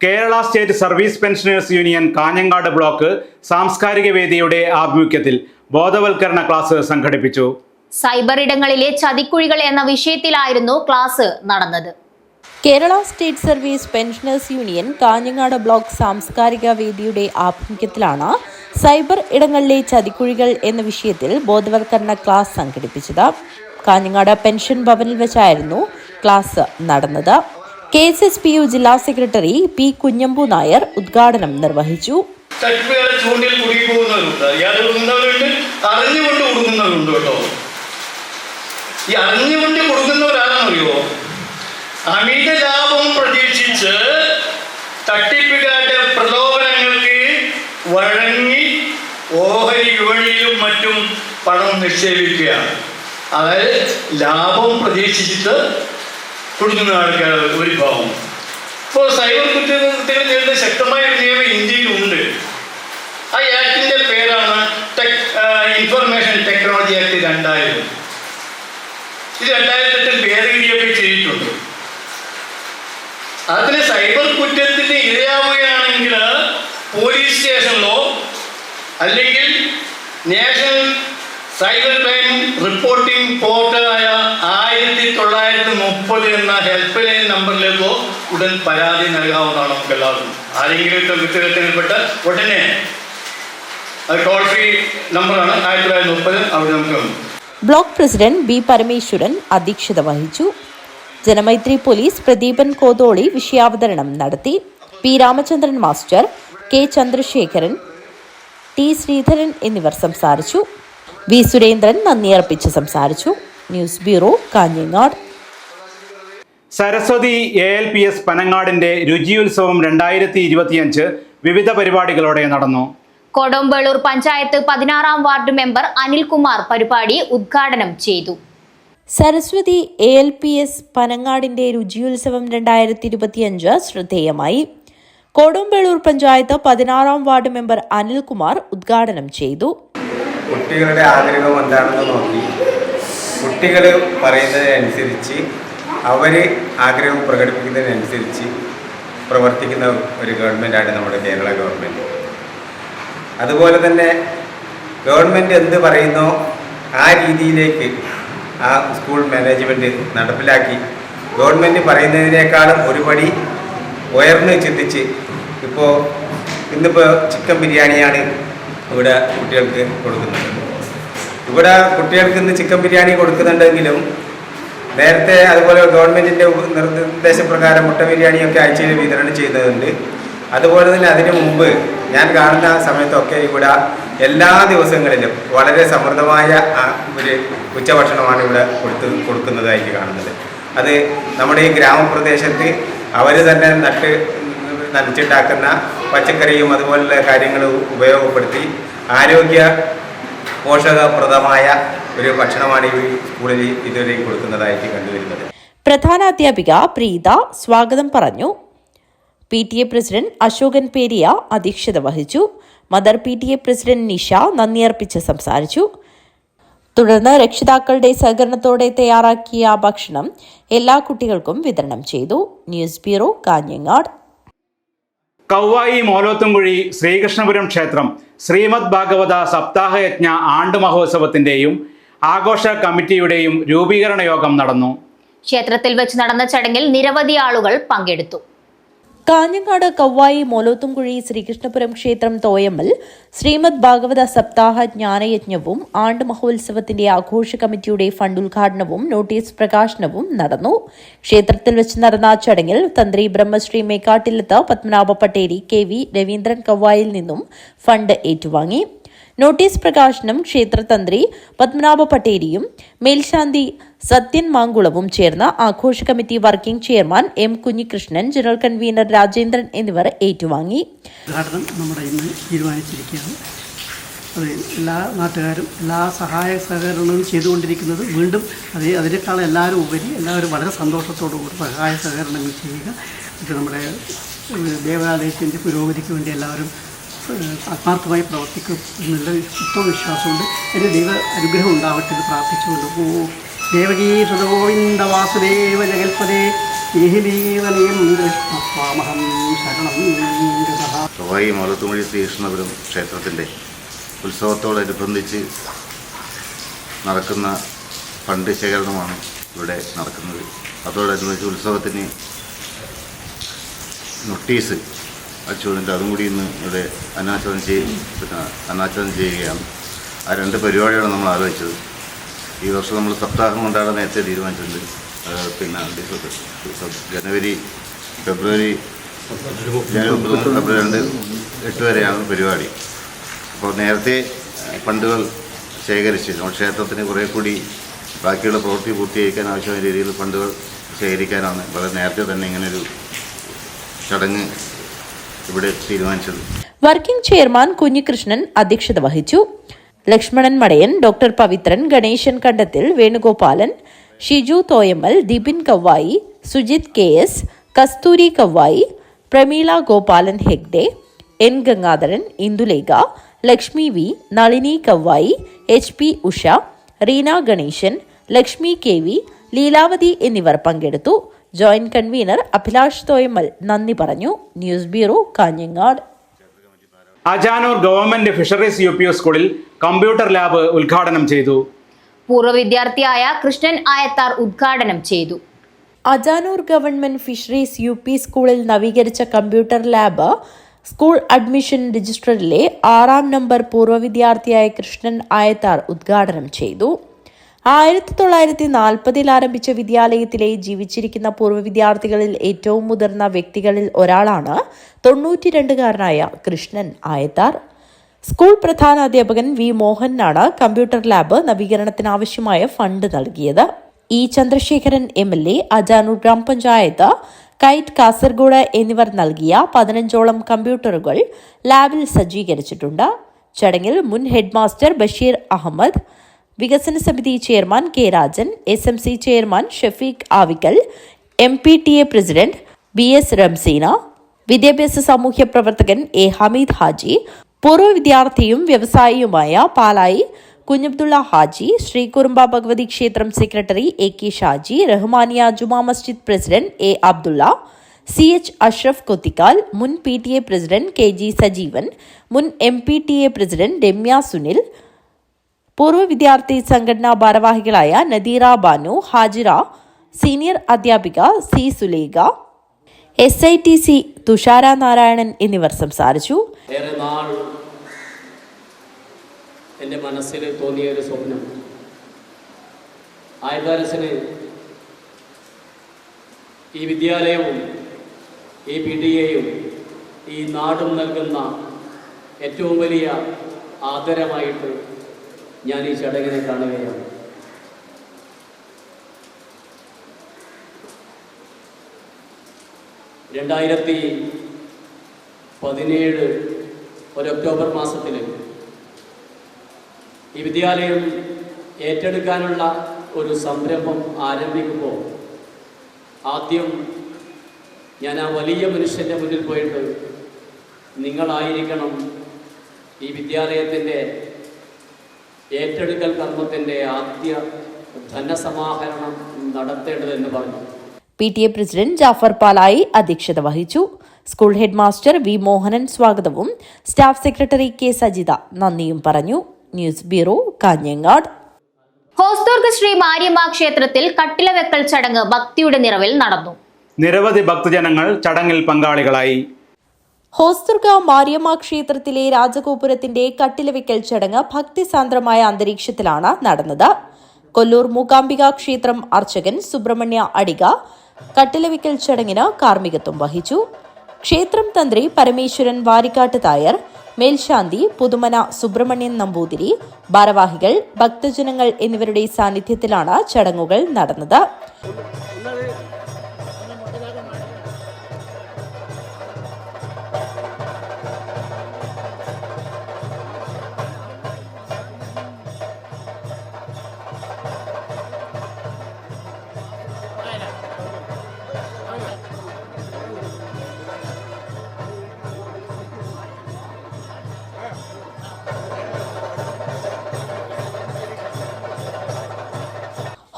Kerala state service pensioners union Kanhangad block സാംസ്കാരിക വേദിയുടെ ആഭിമുഖ്യത്തിൽ ബോധവൽക്കരണ ക്ലാസ് സംഘടിപ്പിച്ചു. സൈബർ ഇടങ്ങളിലെ ചതിക്കുഴികൾ എന്ന വിഷയത്തിലായിരുന്നു ക്ലാസ് നടന്നത്. Kerala state service pensioners union Kanhangad block സാംസ്കാരിക വേദിയുടെ ആഭിമുഖ്യത്തിലാണ് സൈബർ ഇടങ്ങളിലെ ചതിക്കുഴികൾ എന്ന വിഷയത്തിൽ ബോധവൽക്കരണ ക്ലാസ് സംഘടിപ്പിച്ചത്. കാഞ്ഞങ്ങാട് പെൻഷൻ ഭവനിൽ വെച്ചായിരുന്നു ക്ലാസ് നടന്നത്. KSSPU ജില്ലാ സെക്രട്ടറി P കുഞ്ഞമ്പു നായർ ഉദ്ഘാടനം നിർവഹിച്ചു. തട്ടിപ്പുകാരെ ചൂണ്ടിൽ കുടുങ്ങിപ്പോകുന്നവരുണ്ട്, ഇയാളെ കൊടുക്കുന്നവരുണ്ട്, അറിഞ്ഞുകൊണ്ട് കൊടുക്കുന്നവരുണ്ട് കേട്ടോ. ഈ അറിഞ്ഞുകൊണ്ട് കൊടുക്കുന്നവരാണെന്നറിയോ? അമിത ലാഭം പ്രതീക്ഷിച്ച് തട്ടിപ്പുകാരുടെ പ്രലോഭനങ്ങൾക്ക് വഴങ്ങി ഓഹരി വിപണിയിലും മറ്റും പണം നിക്ഷേപിക്കുകയാണ്. അതായത് ലാഭം പ്രതീക്ഷിച്ചിട്ട് കൊടുക്കുന്ന ആൾക്കാർ ഒരു ഭാവം. ഇപ്പോൾ സൈബർ കുറ്റകൃത്യങ്ങൾ നേരിടുന്ന ശക്തമായ ഒരു നിയമം ഇന്ത്യയിലുണ്ട്. ആ ആക്ടിൻ്റെ പേരാണ് ഇൻഫർമേഷൻ ടെക്നോളജി ആക്ട് 2000. ഇത് 2008 ഭേദഗതിയൊക്കെ ചെയ്തിട്ടുണ്ട്. അതിന് സൈബർ കുറ്റത്തിന് ഇരയാവുകയാണെങ്കിൽ പോലീസ് സ്റ്റേഷനിലോ അല്ലെങ്കിൽ നാഷണൽ സൈബർ ക്രൈം റിപ്പോർട്ടിംഗ് പോർട്ടലായ 1930 എന്ന ഹെൽപ്പ് ലൈൻ നമ്പറിലേക്കോ ഉടൻ പരാതി നൽകാവുന്നതാണ് നമുക്ക് എല്ലാവർക്കും. ആരെങ്കിലും കുറ്റകൃത്യത്തിൽപ്പെട്ട് ഉടനെ അത് ടോൾ ഫ്രീ നമ്പറാണ് 1930. അവിടെ നമുക്ക് ബ്ലോക്ക് പ്രസിഡന്റ് B പരമേശ്വരൻ അധ്യക്ഷത വഹിച്ചു. ജനമൈത്രി പോലീസ് പ്രദീപൻ കോതോളി വിഷയാവതരണം നടത്തി. P Ramachandran master, K Chandrasekharan, T Sreedharan എന്നിവർ സംസാരിച്ചു. വി സുരേന്ദ്രൻ നന്ദി അർപ്പിച്ച് സംസാരിച്ചു. News bureau, Kanhangad. Saraswathi ALPS പനങ്ങാടിന്റെ രുചിയുത്സവം 2025 വിവിധ പരിപാടികളോടെ നടന്നു. കൊടുമ്പേളൂർ പഞ്ചായത്ത് 16ാം വാർഡ് മെമ്പർ അനിൽകുമാർ പരിപാടി ഉദ്ഘാടനം ചെയ്തു. സരസ്വതി ALPS പനങ്ങാടിന്റെ രുചിയുത്സവം 2025 ശ്രദ്ധേയമായി. കൊടുമ്പേളൂർ പഞ്ചായത്ത് 16ാം വാർഡ് മെമ്പർ അനിൽകുമാർ ഉദ്ഘാടനം ചെയ്തു. കുട്ടികളുടെ ആഗ്രഹം എന്താണെന്ന് നോക്കി കുട്ടികൾ പറയുന്നതിനനുസരിച്ച് അവർ ആഗ്രഹം പ്രകടിപ്പിക്കുന്നതിനനുസരിച്ച് പ്രവർത്തിക്കുന്ന ഒരു ഗവൺമെൻറ്റാണ് നമ്മുടെ കേരള ഗവൺമെൻറ്. അതുപോലെ തന്നെ ഗവൺമെൻറ് എന്ത് പറയുന്നോ ആ രീതിയിലേക്ക് ആ സ്കൂൾ മാനേജ്മെൻറ്റ് നടപ്പിലാക്കി ഗവൺമെൻറ് പറയുന്നതിനേക്കാളും ഒരുപടി ഉയർന്ന് ചിന്തിച്ച് ഇന്നിപ്പോൾ ചിക്കൻ ബിരിയാണിയാണ് ഇവിടെ കുട്ടികൾക്ക് കൊടുക്കുന്നുണ്ട്. ഇവിടെ കുട്ടികൾക്ക് ഇന്ന് ചിക്കൻ ബിരിയാണി കൊടുക്കുന്നുണ്ടെങ്കിലും നേരത്തെ അതുപോലെ ഗവൺമെൻറ്റിൻ്റെ നിർദ്ദേശപ്രകാരം മുട്ട ബിരിയാണിയൊക്കെ ആഴ്ചയിൽ വിതരണം ചെയ്യുന്നുണ്ട്. അതുപോലെ തന്നെ അതിനു മുമ്പ് ഞാൻ കാണുന്ന സമയത്തൊക്കെ ഇവിടെ എല്ലാ ദിവസങ്ങളിലും വളരെ സമൃദ്ധമായ ഒരു ഉച്ചഭക്ഷണമാണ് ഇവിടെ കൊടുക്കുന്നതായിട്ട് കാണുന്നത്. അത് നമ്മുടെ ഈ ഗ്രാമപ്രദേശത്ത് അവർ തന്നെ നനച്ചുണ്ടാക്കുന്ന പച്ചക്കറിയും അതുപോലുള്ള കാര്യങ്ങൾ ഉപയോഗപ്പെടുത്തി ആരോഗ്യ പോഷകപ്രദമായ ഒരു ഭക്ഷണമാണ് ഈ സ്കൂളിൽ ഇതുവരെ കൊടുക്കുന്നതായിട്ട് കണ്ടുവരുന്നത്. പ്രധാനാധ്യാപിക പ്രീത സ്വാഗതം പറഞ്ഞു. PTA പ്രസിഡന്റ് അശോകൻ പേരിയ അധ്യക്ഷത വഹിച്ചു. മദർ PTA പ്രസിഡന്റ് നിഷ നന്ദിയർപ്പിച്ച് സംസാരിച്ചു. തുടർന്ന് രക്ഷിതാക്കളുടെ സഹകരണത്തോടെ തയ്യാറാക്കിയ ഭക്ഷണം എല്ലാ കുട്ടികൾക്കും വിതരണം ചെയ്തു. News bureau, Kanhangad. കൗവായി മോലോത്തുംകുഴി ശ്രീകൃഷ്ണപുരം ക്ഷേത്രം ശ്രീമദ് ഭാഗവത സപ്താഹയജ്ഞ ആണ്ട് മഹോത്സവത്തിന്റെയും ആഘോഷ കമ്മിറ്റിയുടെയും രൂപീകരണ യോഗം നടന്നു. ക്ഷേത്രത്തിൽ വെച്ച് നടന്ന ചടങ്ങിൽ നിരവധി ആളുകൾ പങ്കെടുത്തു. കാഞ്ഞങ്ങാട് കൗവായി മോലോത്തുംകുഴി ശ്രീകൃഷ്ണപുരം ക്ഷേത്രം തോയമ്മൽ ശ്രീമദ് ഭാഗവത സപ്താഹ ജ്ഞാനയജ്ഞവും ആണ്ട് മഹോത്സവത്തിന്റെ ആഘോഷ കമ്മിറ്റിയുടെ ഫണ്ട് ഉദ്ഘാടനവും നോട്ടീസ് പ്രകാശനവും നടന്നു. ക്ഷേത്രത്തിൽ വെച്ച് നടന്ന ചടങ്ങിൽ തന്ത്രി ബ്രഹ്മശ്രീ മേക്കാട്ടില്ലത്ത് പത്മനാഭ പട്ടേരി KV രവീന്ദ്രൻ കൗവായിൽ നിന്നും ഫണ്ട് ഏറ്റുവാങ്ങി. നോട്ടീസ് പ്രകാശനം ക്ഷേത്രതന്ത്രി പത്മനാഭ പട്ടേരിയും മേൽശാന്തി സത്യൻ മാങ്കുളവും ചേർന്ന് ആഘോഷ committee working chairman M. Kunhikrishnan, general convener Rajendran എന്നിവർ ഏറ്റുവാങ്ങി. ഉദ്ഘാടനം നമ്മുടെ ഇന്ന് തീരുമാനിച്ചിരിക്കുകയാണ്. അത് എല്ലാ നാട്ടുകാരും എല്ലാ സഹായ സഹകരണങ്ങളും ചെയ്തുകൊണ്ടിരിക്കുന്നത്. വീണ്ടും അതിനേക്കാൾ എല്ലാവരും ഉപരി എല്ലാവരും വളരെ സന്തോഷത്തോടുകൂടി സഹായ സഹകരണങ്ങൾ ചെയ്യുക. ഇത് നമ്മുടെ ദേവാലയത്തിൻ്റെ പുരോഗതിക്ക് വേണ്ടി എല്ലാവരും ആത്മാർത്ഥമായി പ്രവർത്തിക്കും എന്നുള്ള ഉത്തമ വിശ്വാസമുണ്ട്. അതിന് ദൈവ അനുഗ്രഹം ഉണ്ടാവട്ടെ എന്ന് പ്രാർത്ഥിച്ചുകൊണ്ട് ദേവകീ സുതഗോവിന്ദ വാസുദേവ ജഗൽപദേ ദേഹിദേവനയം കൃഷ്ണസ്വാമഹം ശരണം. കൗവായി മോലോത്തുംകുഴി ശ്രീകൃഷ്ണപുരം ക്ഷേത്രത്തിൻ്റെ ഉത്സവത്തോടനുബന്ധിച്ച് നടക്കുന്ന ഫണ്ട് ശേഖരണമാണ് ഇവിടെ നടക്കുന്നത്. അതോടനുബന്ധിച്ച് ഉത്സവത്തിന് നോട്ടീസ് അയച്ചുകൊണ്ട് അതും കൂടി ഇന്ന് ഇവിടെ അനാച്ഛാദനം ചെയ്യുകയാണ്. ആ 2 പരിപാടിയാണ് നമ്മൾ ആലോചിച്ചത്. ഈ വർഷം നമ്മൾ സപ്താഹം കൊണ്ടാണ് നേരത്തെ തീരുമാനിച്ചിട്ടുണ്ട്. പിന്നെ ജനുവരി ഫെബ്രുവരി 2 8 വരെയാണ് പരിപാടി. അപ്പോൾ നേരത്തെ ഫണ്ടുകൾ ശേഖരിച്ച് നമ്മൾ ക്ഷേത്രത്തിന് കുറേ കൂടി ബാക്കിയുള്ള പ്രവൃത്തി പൂർത്തീകരിക്കാൻ ആവശ്യമായ രീതിയിൽ ഫണ്ടുകൾ ശേഖരിക്കാനാണ് വളരെ നേരത്തെ തന്നെ ഇങ്ങനൊരു ചടങ്ങ് ഇവിടെ തീരുമാനിച്ചത്. വർക്കിംഗ് ചെയർമാൻ കുഞ്ഞികൃഷ്ണൻ അധ്യക്ഷത വഹിച്ചു. Lakshmanan Madayan, doctor Pavithran, Ganeshan Kandathil, Venugopalan, Shiju Thoyammal, Dipin Kavvayi, Sujith KS, Kasturi Kavvayi, Prameela Gopalan Hegde, N. Gangadharan, Indulekha, Lakshmi V, Nalini Kavvayi, HP Usha, Reena Ganeshan, Lakshmi KV, Leelavathi എന്നിവർ പങ്കെടുത്തു. ജോയിന്റ് കൺവീനർ അഭിലാഷ് തോയമ്മൽ നന്ദി പറഞ്ഞു. News bureau, Kanhangad. Ajanur government fisheries UP സ്കൂളിൽ കമ്പ്യൂട്ടർ ലാബ് ഉദ്ഘാടനം ചെയ്തു. പൂർവ്വ വിദ്യാർത്ഥിയായ കൃഷ്ണൻ ആയത്താർ ഉദ്ഘാടനം ചെയ്തു. അജാനൂർ ഗവൺമെന്റ് ഫിഷറീസ് UP സ്കൂളിൽ നവീകരിച്ച കമ്പ്യൂട്ടർ ലാബ് സ്കൂൾ അഡ്മിഷൻ രജിസ്റ്ററിലെ 6ാം നമ്പർ പൂർവ്വ വിദ്യാർത്ഥിയായ കൃഷ്ണൻ ആയത്താർ ഉദ്ഘാടനം ചെയ്തു. 1940 ആരംഭിച്ച വിദ്യാലയത്തിലെ ജീവിച്ചിരിക്കുന്ന പൂർവ്വ വിദ്യാർത്ഥികളിൽ ഏറ്റവും മുതിർന്ന വ്യക്തികളിൽ ഒരാളാണ് 92കാരനായ കൃഷ്ണൻ ആയത്താർ. സ്കൂൾ പ്രധാനാധ്യാപകൻ V. മോഹനാണ് കമ്പ്യൂട്ടർ ലാബ് നവീകരണത്തിനാവശ്യമായ ഫണ്ട് നൽകിയത്. E. Chandrasekharan MLA, Ajanur gramapanchayat, Kite Kasaragod എന്നിവർ നൽകിയ 15ഓളം കമ്പ്യൂട്ടറുകൾ ലാബിൽ സജ്ജീകരിച്ചിട്ടുണ്ട്. ചടങ്ങിൽ മുൻ ഹെഡ് മാസ്റ്റർ ബഷീർ അഹമ്മദ്, വികസന സമിതി chairman K. Rajan, SMC chairman Shafeeq Avikkal, MPTA president BS Ramseena, വിദ്യാഭ്യാസ സാമൂഹ്യ പ്രവർത്തകൻ A. ഹമീദ് ഹാജി, പൂർവ്വ വിദ്യാർത്ഥിയും വ്യവസായിയുമായ പാലായി കുഞ്ഞബ്ദുള്ള ഹാജി, ശ്രീകുറുമ്പ ഭഗവതി ക്ഷേത്രം secretary AK. Shaji, Rahmania Juma Masjid president A. Abdulla, CH. Ashraf Kothikkal, മുൻ PTA പ്രസിഡന്റ് KG. സജീവൻ, മുൻ MPTA പ്രസിഡന്റ് രമ്യ സുനിൽ, പൂർവ്വ വിദ്യാർത്ഥി സംഘടനാ ഭാരവാഹികളായ നദീറ ബാനു, ഹാജിറ, സീനിയർ അധ്യാപിക C. സുലേഖ, SITC തുഷാര നാരായണൻ എന്നിവർ സംസാരിച്ചു. ഏറെ നാൾ എൻ്റെ മനസ്സിൽ തോന്നിയ ഒരു സ്വപ്നം, ആയതാരസിന് ഈ വിദ്യാലയവും ഈ PTA യും ഈ നാടും നൽകുന്ന ഏറ്റവും വലിയ ആദരമായിട്ട് ഞാൻ ഈ ചടങ്ങിനെ കാണുകയാണ്. രണ്ടായിരത്തി 17 ഒക്ടോബർ മാസത്തിൽ ഈ വിദ്യാലയം ഏറ്റെടുക്കാനുള്ള ഒരു സംരംഭം ആരംഭിക്കുമ്പോൾ ആദ്യം ഞാൻ ആ വലിയ മനുഷ്യൻ്റെ മുന്നിൽ പോയിട്ട് നിങ്ങളായിരിക്കണം ഈ വിദ്യാലയത്തിൻ്റെ ഏറ്റെടുക്കൽ കർമ്മത്തിൻ്റെ ആദ്യ ധനസമാഹരണം നടത്തേണ്ടതെന്ന് പറഞ്ഞു. PTA പ്രസിഡന്റ് ജാഫർ പാലായി അധ്യക്ഷത വഹിച്ചു. School head master V Mohanan സ്വാഗതവും സ്റ്റാഫ് സെക്രട്ടറി കെ സജിത നന്ദിയും പറഞ്ഞു. News bureau, Kanhangad. ഹോസ്ദുർഗ് ശ്രീ മാരിയമ്മ ക്ഷേത്രത്തിൽ കട്ടിലവെക്കൽ ചടങ്ങ് ഭക്തിയുടെ നിറവിൽ നടന്നു. നിരവധി ഭക്തജനങ്ങൾ ചടങ്ങിൽ പങ്കാളികളായി. ഹോസ്ദുർഗ് മാരിയമ്മ ക്ഷേത്രത്തിലെ രാജഗോപുരത്തിന്റെ കട്ടിലവെക്കൽ ചടങ്ങ് ഭക്തിസാന്ദ്രമായ അന്തരീക്ഷത്തിലാണ് നടന്നത്. കൊല്ലൂർ മൂകാംബിക ക്ഷേത്രം അർച്ചകൻ സുബ്രഹ്മണ്യ അടിക കട്ടിലവെക്കൽ ചടങ്ങിന് കാർമ്മികത്വം വഹിച്ചു. ക്ഷേത്രം തന്ത്രി പരമേശ്വരൻ വാരിക്കാട്ട് തായർ, മേൽശാന്തി പുതുമന സുബ്രഹ്മണ്യൻ നമ്പൂതിരി, ഭാരവാഹികൾ, ഭക്തജനങ്ങൾ എന്നിവരുടെ സാന്നിധ്യത്തിലാണ് ചടങ്ങുകൾ നടന്നത്.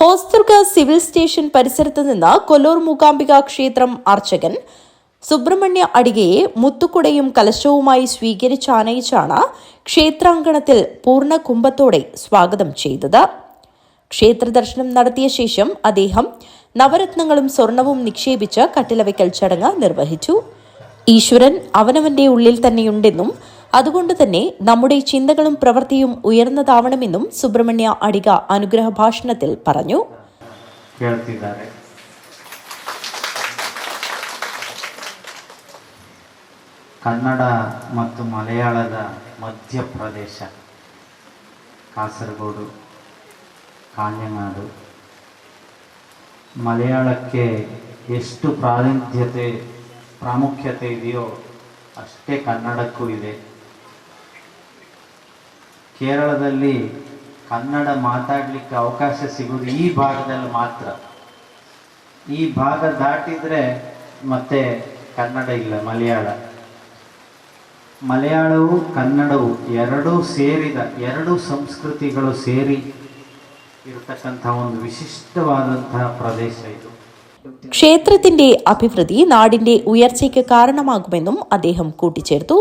ഹോസ്ദുർഗ് സിവിൽ സ്റ്റേഷൻ പരിസരത്ത് നിന്ന് കൊല്ലൂർ മൂകാംബിക ക്ഷേത്രം അർച്ചകൻ സുബ്രഹ്മണ്യ അടികയെ മുത്തുക്കുടയും കലശവുമായി സ്വീകരിച്ചാനയിച്ചാണ് ക്ഷേത്രാങ്കണത്തിൽ പൂർണ്ണ കുംഭത്തോടെ സ്വാഗതം ചെയ്തത്. ക്ഷേത്ര ദർശനം നടത്തിയ ശേഷം അദ്ദേഹം നവരത്നങ്ങളും സ്വർണവും നിക്ഷേപിച്ച് കട്ടിലവെക്കൽ ചടങ്ങ് നിർവഹിച്ചു. ഈശ്വരൻ അവനവന്റെ ഉള്ളിൽ തന്നെയുണ്ടെന്നും അതുകൊണ്ട് തന്നെ നമ്മുടെ ചിന്തകളും പ്രവൃത്തിയും ഉയർന്നതാവണമെന്നും സുബ്രഹ്മണ്യ അടിക അനുഗ്രഹ ഭാഷണത്തിൽ പറഞ്ഞു. ಕನ್ನಡ ಮತ್ತು ಮಲಯಾಳದ ಮಧ್ಯಪ್ರದೇಶ ಕಾಸರಗೋಡು, ಕಾಂಜನಾಡು. ಮಲಯಾಳಕ್ಕೆ ಎಷ್ಟು ಪ್ರಾಮುಖ್ಯತೆ ಇದೆಯೋ ಅಷ್ಟೇ ಕನ್ನಡಕ್ಕೂ ಇದೆ. ಕೇರಳದಲ್ಲಿ ಕನ್ನಡ ಮಾತಾಡಲಿಕ್ಕೆ ಅವಕಾಶ ಸಿಗೋದು ಈ ಭಾಗದಲ್ಲಿ ಮಾತ್ರ. ಈ ಭಾಗ ದಾಟಿದರೆ ಮತ್ತೆ ಕನ್ನಡ ಇಲ್ಲ, ಮಲಯಾಳವು ಕನ್ನಡವು ಎರಡೂ ಸೇರಿದ ಎರಡು ಸಂಸ್ಕೃತಿಗಳು ಸೇರಿ ಇರತಕ್ಕಂತಹ ಒಂದು ವಿಶಿಷ್ಟವಾದಂತಹ ಪ್ರದೇಶ ಇದು. ക്ഷേത്രത്തിന്റെ അഭിവൃദ്ധി നാടിന്റെ ഉയർച്ചയ്ക്ക് കാരണമാകുമെന്നും അദ്ദേഹം കൂട്ടിച്ചേർത്തു.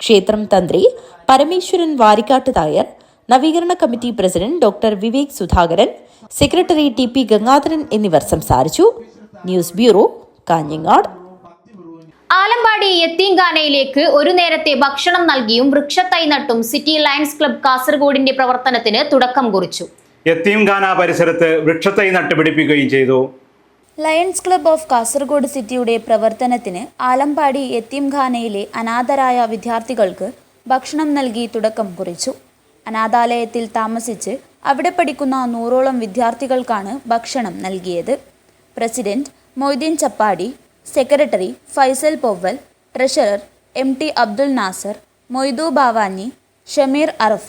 ക്ഷേത്രം തന്ത്രി പരമേശ്വരൻ വാരിക്കാട്ട് തായർ, നവീകരണ committee president doctor Vivek Sudhakaran, secretary T P Gangadharan എന്നിവർ സംസാരിച്ചു. News bureau, Kanhangad. ആലമ്പാടി യത്തീംഖാനയിലേക്ക് ഒരു നേരത്തെ ഭക്ഷണം നൽകിയും വൃക്ഷത്തൈ നട്ടും സിറ്റി ലയൺസ് ക്ലബ് കാസർഗോഡിന്റെ പ്രവർത്തനത്തിന് തുടക്കം കുറിച്ചു. യത്തീംഖാന പരിസരത്ത് വൃക്ഷത്തൈ നട്ടുപിടിപ്പിക്കുകയും ചെയ്തു. ലയൺസ് ക്ലബ്ബ് ഓഫ് കാസർഗോഡ് സിറ്റിയുടെ പ്രവർത്തനത്തിന് ആലമ്പാടി യത്തീംഖാനയിലെ അനാഥരായ വിദ്യാർത്ഥികൾക്ക് ഭക്ഷണം നൽകി തുടക്കം കുറിച്ചു. അനാഥാലയത്തിൽ താമസിച്ച് അവിടെ പഠിക്കുന്ന 100ഓളം വിദ്യാർത്ഥികൾക്കാണ് ഭക്ഷണം നൽകിയത്. President Moideen Chappadi, secretary Faisal Povval, treasurer MT Abdul Nasar, Moidu Bavani, Shameer Arafa,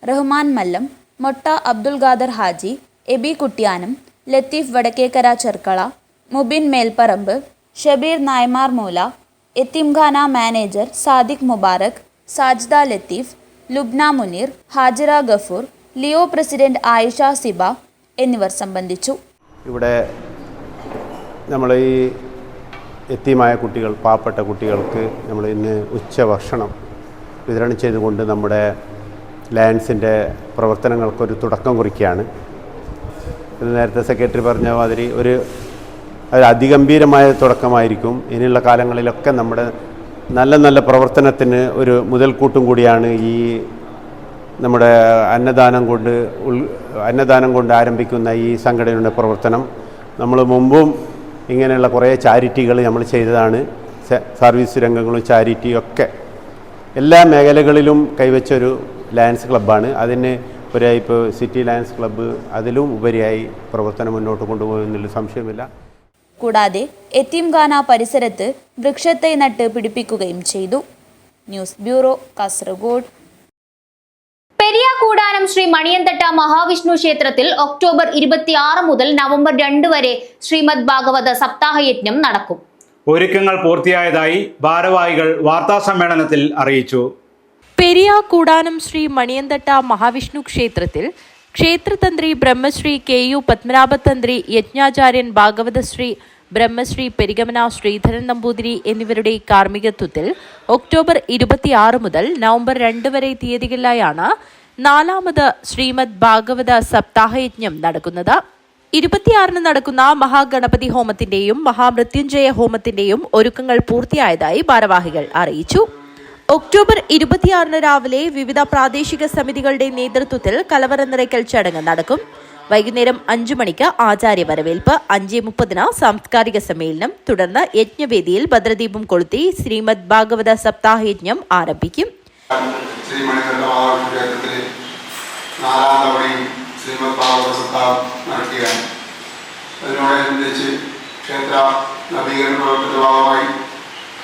Rahman Mallam, Motta Abdul Khader Haji, Abi Kuttiyanam, Latheef Vadakkekara Cherkala, Mubin Melparamba, Shabeer Naymar Moola, യത്തീംഖാന manager Sadiq Mubarak, Sajda Latheef, Lubna Muneer, Hajira Gafoor, Leo president Ayisha Siba എന്നിവർ സംബന്ധിച്ചു. ഇവിടെ നമ്മൾ ഈ യത്തീമായ കുട്ടികൾ, പാവപ്പെട്ട കുട്ടികൾക്ക് നമ്മൾ ഇന്ന് ഉച്ചഭക്ഷണം വിതരണം ചെയ്തുകൊണ്ട് നമ്മുടെ ലയൺസിൻ്റെ പ്രവർത്തനങ്ങൾക്കൊരു തുടക്കം കുറിക്കുകയാണ്. ഇത് നേരത്തെ സെക്രട്ടറി പറഞ്ഞ മാതിരി ഒരു അതിഗംഭീരമായ തുടക്കമായിരിക്കും. ഇനിയുള്ള കാലങ്ങളിലൊക്കെ നമ്മുടെ നല്ല നല്ല പ്രവർത്തനത്തിന് ഒരു മുതൽക്കൂട്ടും കൂടിയാണ് ഈ നമ്മുടെ അന്നദാനം കൊണ്ട് ആരംഭിക്കുന്ന ഈ സംഘടനയുടെ പ്രവർത്തനം. നമ്മൾ മുമ്പും ഇങ്ങനെയുള്ള കുറേ ചാരിറ്റികൾ നമ്മൾ ചെയ്തതാണ്. സർവീസ് രംഗങ്ങളും ചാരിറ്റിയൊക്കെ എല്ലാ മേഖലകളിലും കൈവച്ചൊരു ലയൺസ് ക്ലബ്ബാണ്. അതിന് ഇപ്പോൾ സിറ്റി ലയൺസ് ക്ലബ്ബ് അതിലും ഉപരിയായി പ്രവർത്തനം മുന്നോട്ട് കൊണ്ടുപോകുന്നതിൽ സംശയമില്ല. കൂടാതെ യതീംഖാന പരിസരത്ത് വൃക്ഷത്തൈ നട്ട് പിടിപ്പിക്കുകയും ചെയ്തു. News bureau, Kasaragod. പെരിയാകൂടാനം ശ്രീ മണിയന്തട്ട മഹാവിഷ്ണു ക്ഷേത്രത്തിൽ ഒക്ടോബർ 26 മുതൽ നവംബർ 2 വരെ ശ്രീമദ് ഭാഗവത സപ്താഹയജ്ഞം നടക്കും. ഒരുക്കങ്ങൾ പൂർത്തിയായതായി ഭാരവാഹികൾ വാർത്താസമ്മേളനത്തിൽ അറിയിച്ചു. പെരിയാകൂടാനം ശ്രീ മണിയന്തട്ട മഹാവിഷ്ണു ക്ഷേത്രത്തിൽ ക്ഷേത്രതന്ത്രി ബ്രഹ്മശ്രീ KU പത്മനാഭതന്ത്രി, യജ്ഞാചാര്യൻ ഭാഗവതശ്രീ ബ്രഹ്മശ്രീ പെരിഗമന ശ്രീധരൻ നമ്പൂതിരി എന്നിവരുടെ കാർമ്മികത്വത്തിൽ ഒക്ടോബർ 26 മുതൽ നവംബർ 2 വരെ തീയതികളിലായാണ് 4ാമത് ശ്രീമദ് ഭാഗവത സപ്താഹയജ്ഞം നടക്കുന്നത്. 26 നടക്കുന്ന മഹാഗണപതി ഹോമത്തിന്റെയും മഹാമൃത്യുഞ്ജയ ഹോമത്തിന്റെയും ഒരുക്കങ്ങൾ പൂർത്തിയായതായി ഭാരവാഹികൾ അറിയിച്ചു. ഒക്ടോബർ 26 രാവിലെ വിവിധ പ്രാദേശിക സമിതികളുടെ നേതൃത്വത്തിൽ കലവറ നിറയ്ക്കൽ ചടങ്ങ് നടക്കും. വൈകുന്നേരം 5 മണിക്ക് ആചാര്യ വരവേൽപ്പ്, 5:30 സാംസ്കാരിക സമ്മേളനം, തുടർന്ന് യജ്ഞവേദിയിൽ ഭദ്രദീപം കൊളുത്തി ശ്രീമദ് ഭാഗവത സപ്താഹയജ്ഞം ആരംഭിക്കും. ശ്രീമദ് ഭാഗവത സപ്താഹം നടക്കുകയാണ്. അതിനോടനുബന്ധിച്ച് ക്ഷേത്ര നവീകരണ പ്രവർത്തനത്തിന്റെ ഭാഗമായി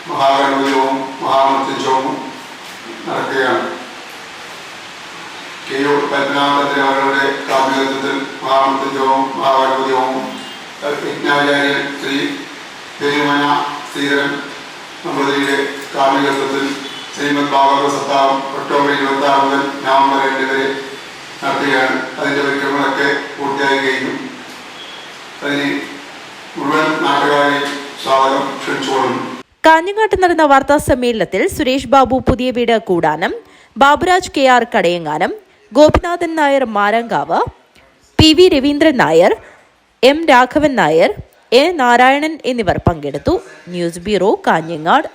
മഹാഗണപതിയവും മഹാമൃത്യുഞ്ജയവും നടക്കുകയാണ്. KU പത്മനാഭതന്ത്രി അവരുടെ കാർമ്മികത്വത്തിൽ മഹാമൃത്യുഞ്ജയവും മഹാഗണപതിയവും യജ്ഞാചാര്യൻ ശ്രീ പെരുമന ശ്രീധരൻ നമ്പൂതിരിയുടെ കാർമ്മികത്വത്തിൽ ശ്രീമദ് ഭാഗവത സപ്താഹം ഒക്ടോബർ 26 മുതൽ നവംബർ 2 വരെ നടത്തുകയാണ്. അതിൻ്റെ ഒരുക്കങ്ങളൊക്കെ പൂർത്തിയായി കഴിഞ്ഞു. അതിന് മുഴുവൻ നാട്ടുകാരെ സ്വാഗതം ക്ഷണിച്ചുകൊള്ളുന്നു. കാഞ്ഞങ്ങാട്ട് നടന്ന വാർത്താ സമ്മേളനത്തിൽ സുരേഷ് ബാബു പുതിയ വീട് Koodanam, Baburaj KR കടയങ്ങാനം, Gopinathan Nair മാരങ്കാവ്, PV Raveendran Nair, M Raghavan Nair, A Narayanan എന്നിവർ പങ്കെടുത്തു. News bureau, Kanhangad.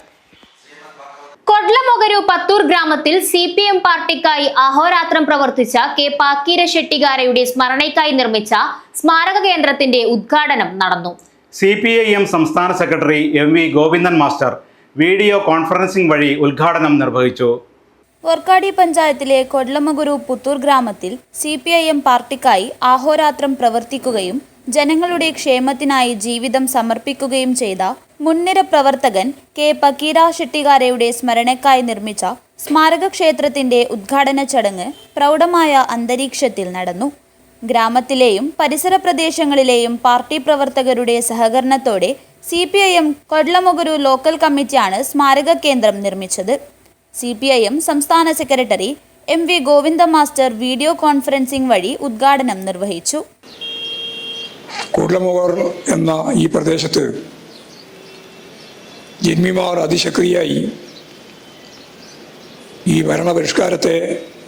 കൊഡ്ലമൊഗരു പത്തൂർ ഗ്രാമത്തിൽ CPM പാർട്ടിക്കായി അഹോരാത്രം പ്രവർത്തിച്ച K പാക്കീര ഷെട്ടിഗാരയുടെ സ്മരണയ്ക്കായി നിർമ്മിച്ച സ്മാരക കേന്ദ്രത്തിന്റെ ഉദ്ഘാടനം നടന്നു. CPIM സംസ്ഥാന secretary MV Govindan master video conferencing വഴി ഉദ്ഘാടനം നിർവഹിച്ചു. വർക്കാടി പഞ്ചായത്തിലെ കൊഡ്ലമൊഗരു പുത്തൂർ ഗ്രാമത്തിൽ CPIM പാർട്ടിക്കായി അഹോരാത്രം പ്രവർത്തിക്കുകയും ജനങ്ങളുടെ ക്ഷേമത്തിനായി ജീവിതം സമർപ്പിക്കുകയും ചെയ്ത മുൻനിര പ്രവർത്തകൻ K പക്കീര ഷെട്ടിഗാരയുടെ സ്മരണയ്ക്കായി നിർമ്മിച്ച സ്മാരക ക്ഷേത്രത്തിന്റെ ഉദ്ഘാടന ചടങ്ങ് പ്രൗഢമായ അന്തരീക്ഷത്തിൽ നടന്നു. ഗ്രാമത്തിലെയും പരിസര പ്രദേശങ്ങളിലെയും പാർട്ടി പ്രവർത്തകരുടെ സഹകരണത്തോടെ CPIM കൊഡ്ലമൊഗരു ലോക്കൽ കമ്മിറ്റിയാണ് സ്മാരക കേന്ദ്രം നിർമ്മിച്ചത്. CPIM സംസ്ഥാന secretary MV Govinda master video conferencing വഴി ഉദ്ഘാടനം നിർവഹിച്ചു. കൊഡ്ലമൊഗർ എന്ന ഈ പ്രദേശത്ത് ജന്മിമാർ അതിശക്തിയായി ഈ ഭരണപരിഷ്കാരത്തെ,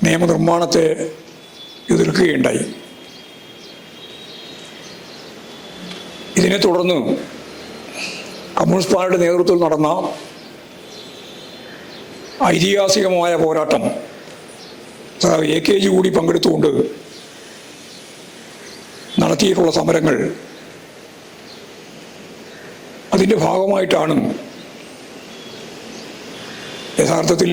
നിയമനിർമ്മാണത്തെ എതിർക്കുകയുണ്ടായി. ഇതിനെ തുടർന്ന് കമ്മ്യൂണിസ്റ്റ് പാർട്ടിയുടെ നേതൃത്വത്തിൽ നടന്ന ഐതിഹാസികമായ പോരാട്ടം AKG കൂടി പങ്കെടുത്തുകൊണ്ട് നടത്തിയിട്ടുള്ള സമരങ്ങൾ, അതിൻ്റെ ഭാഗമായിട്ടാണ് യഥാർത്ഥത്തിൽ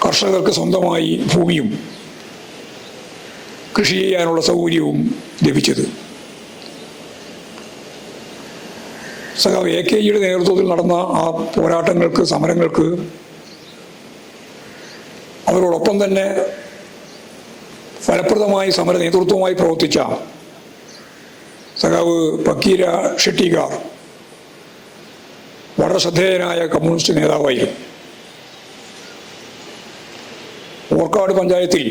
കർഷകർക്ക് സ്വന്തമായി ഭൂമിയും കൃഷി ചെയ്യാനുള്ള സൗകര്യവും ലഭിച്ചത്. സഖാവ് AKGയുടെ നേതൃത്വത്തിൽ നടന്ന ആ പോരാട്ടങ്ങൾക്ക്, സമരങ്ങൾക്ക് അവരോടൊപ്പം തന്നെ ഫലപ്രദമായി സമര നേതൃത്വമായി പ്രവർത്തിച്ച സഖാവ് പക്കീര ഷെട്ടിഗാർ വളരെ ശ്രദ്ധേയനായ കമ്മ്യൂണിസ്റ്റ് നേതാവായിരുന്നു. ഓർക്കാട് പഞ്ചായത്തിൽ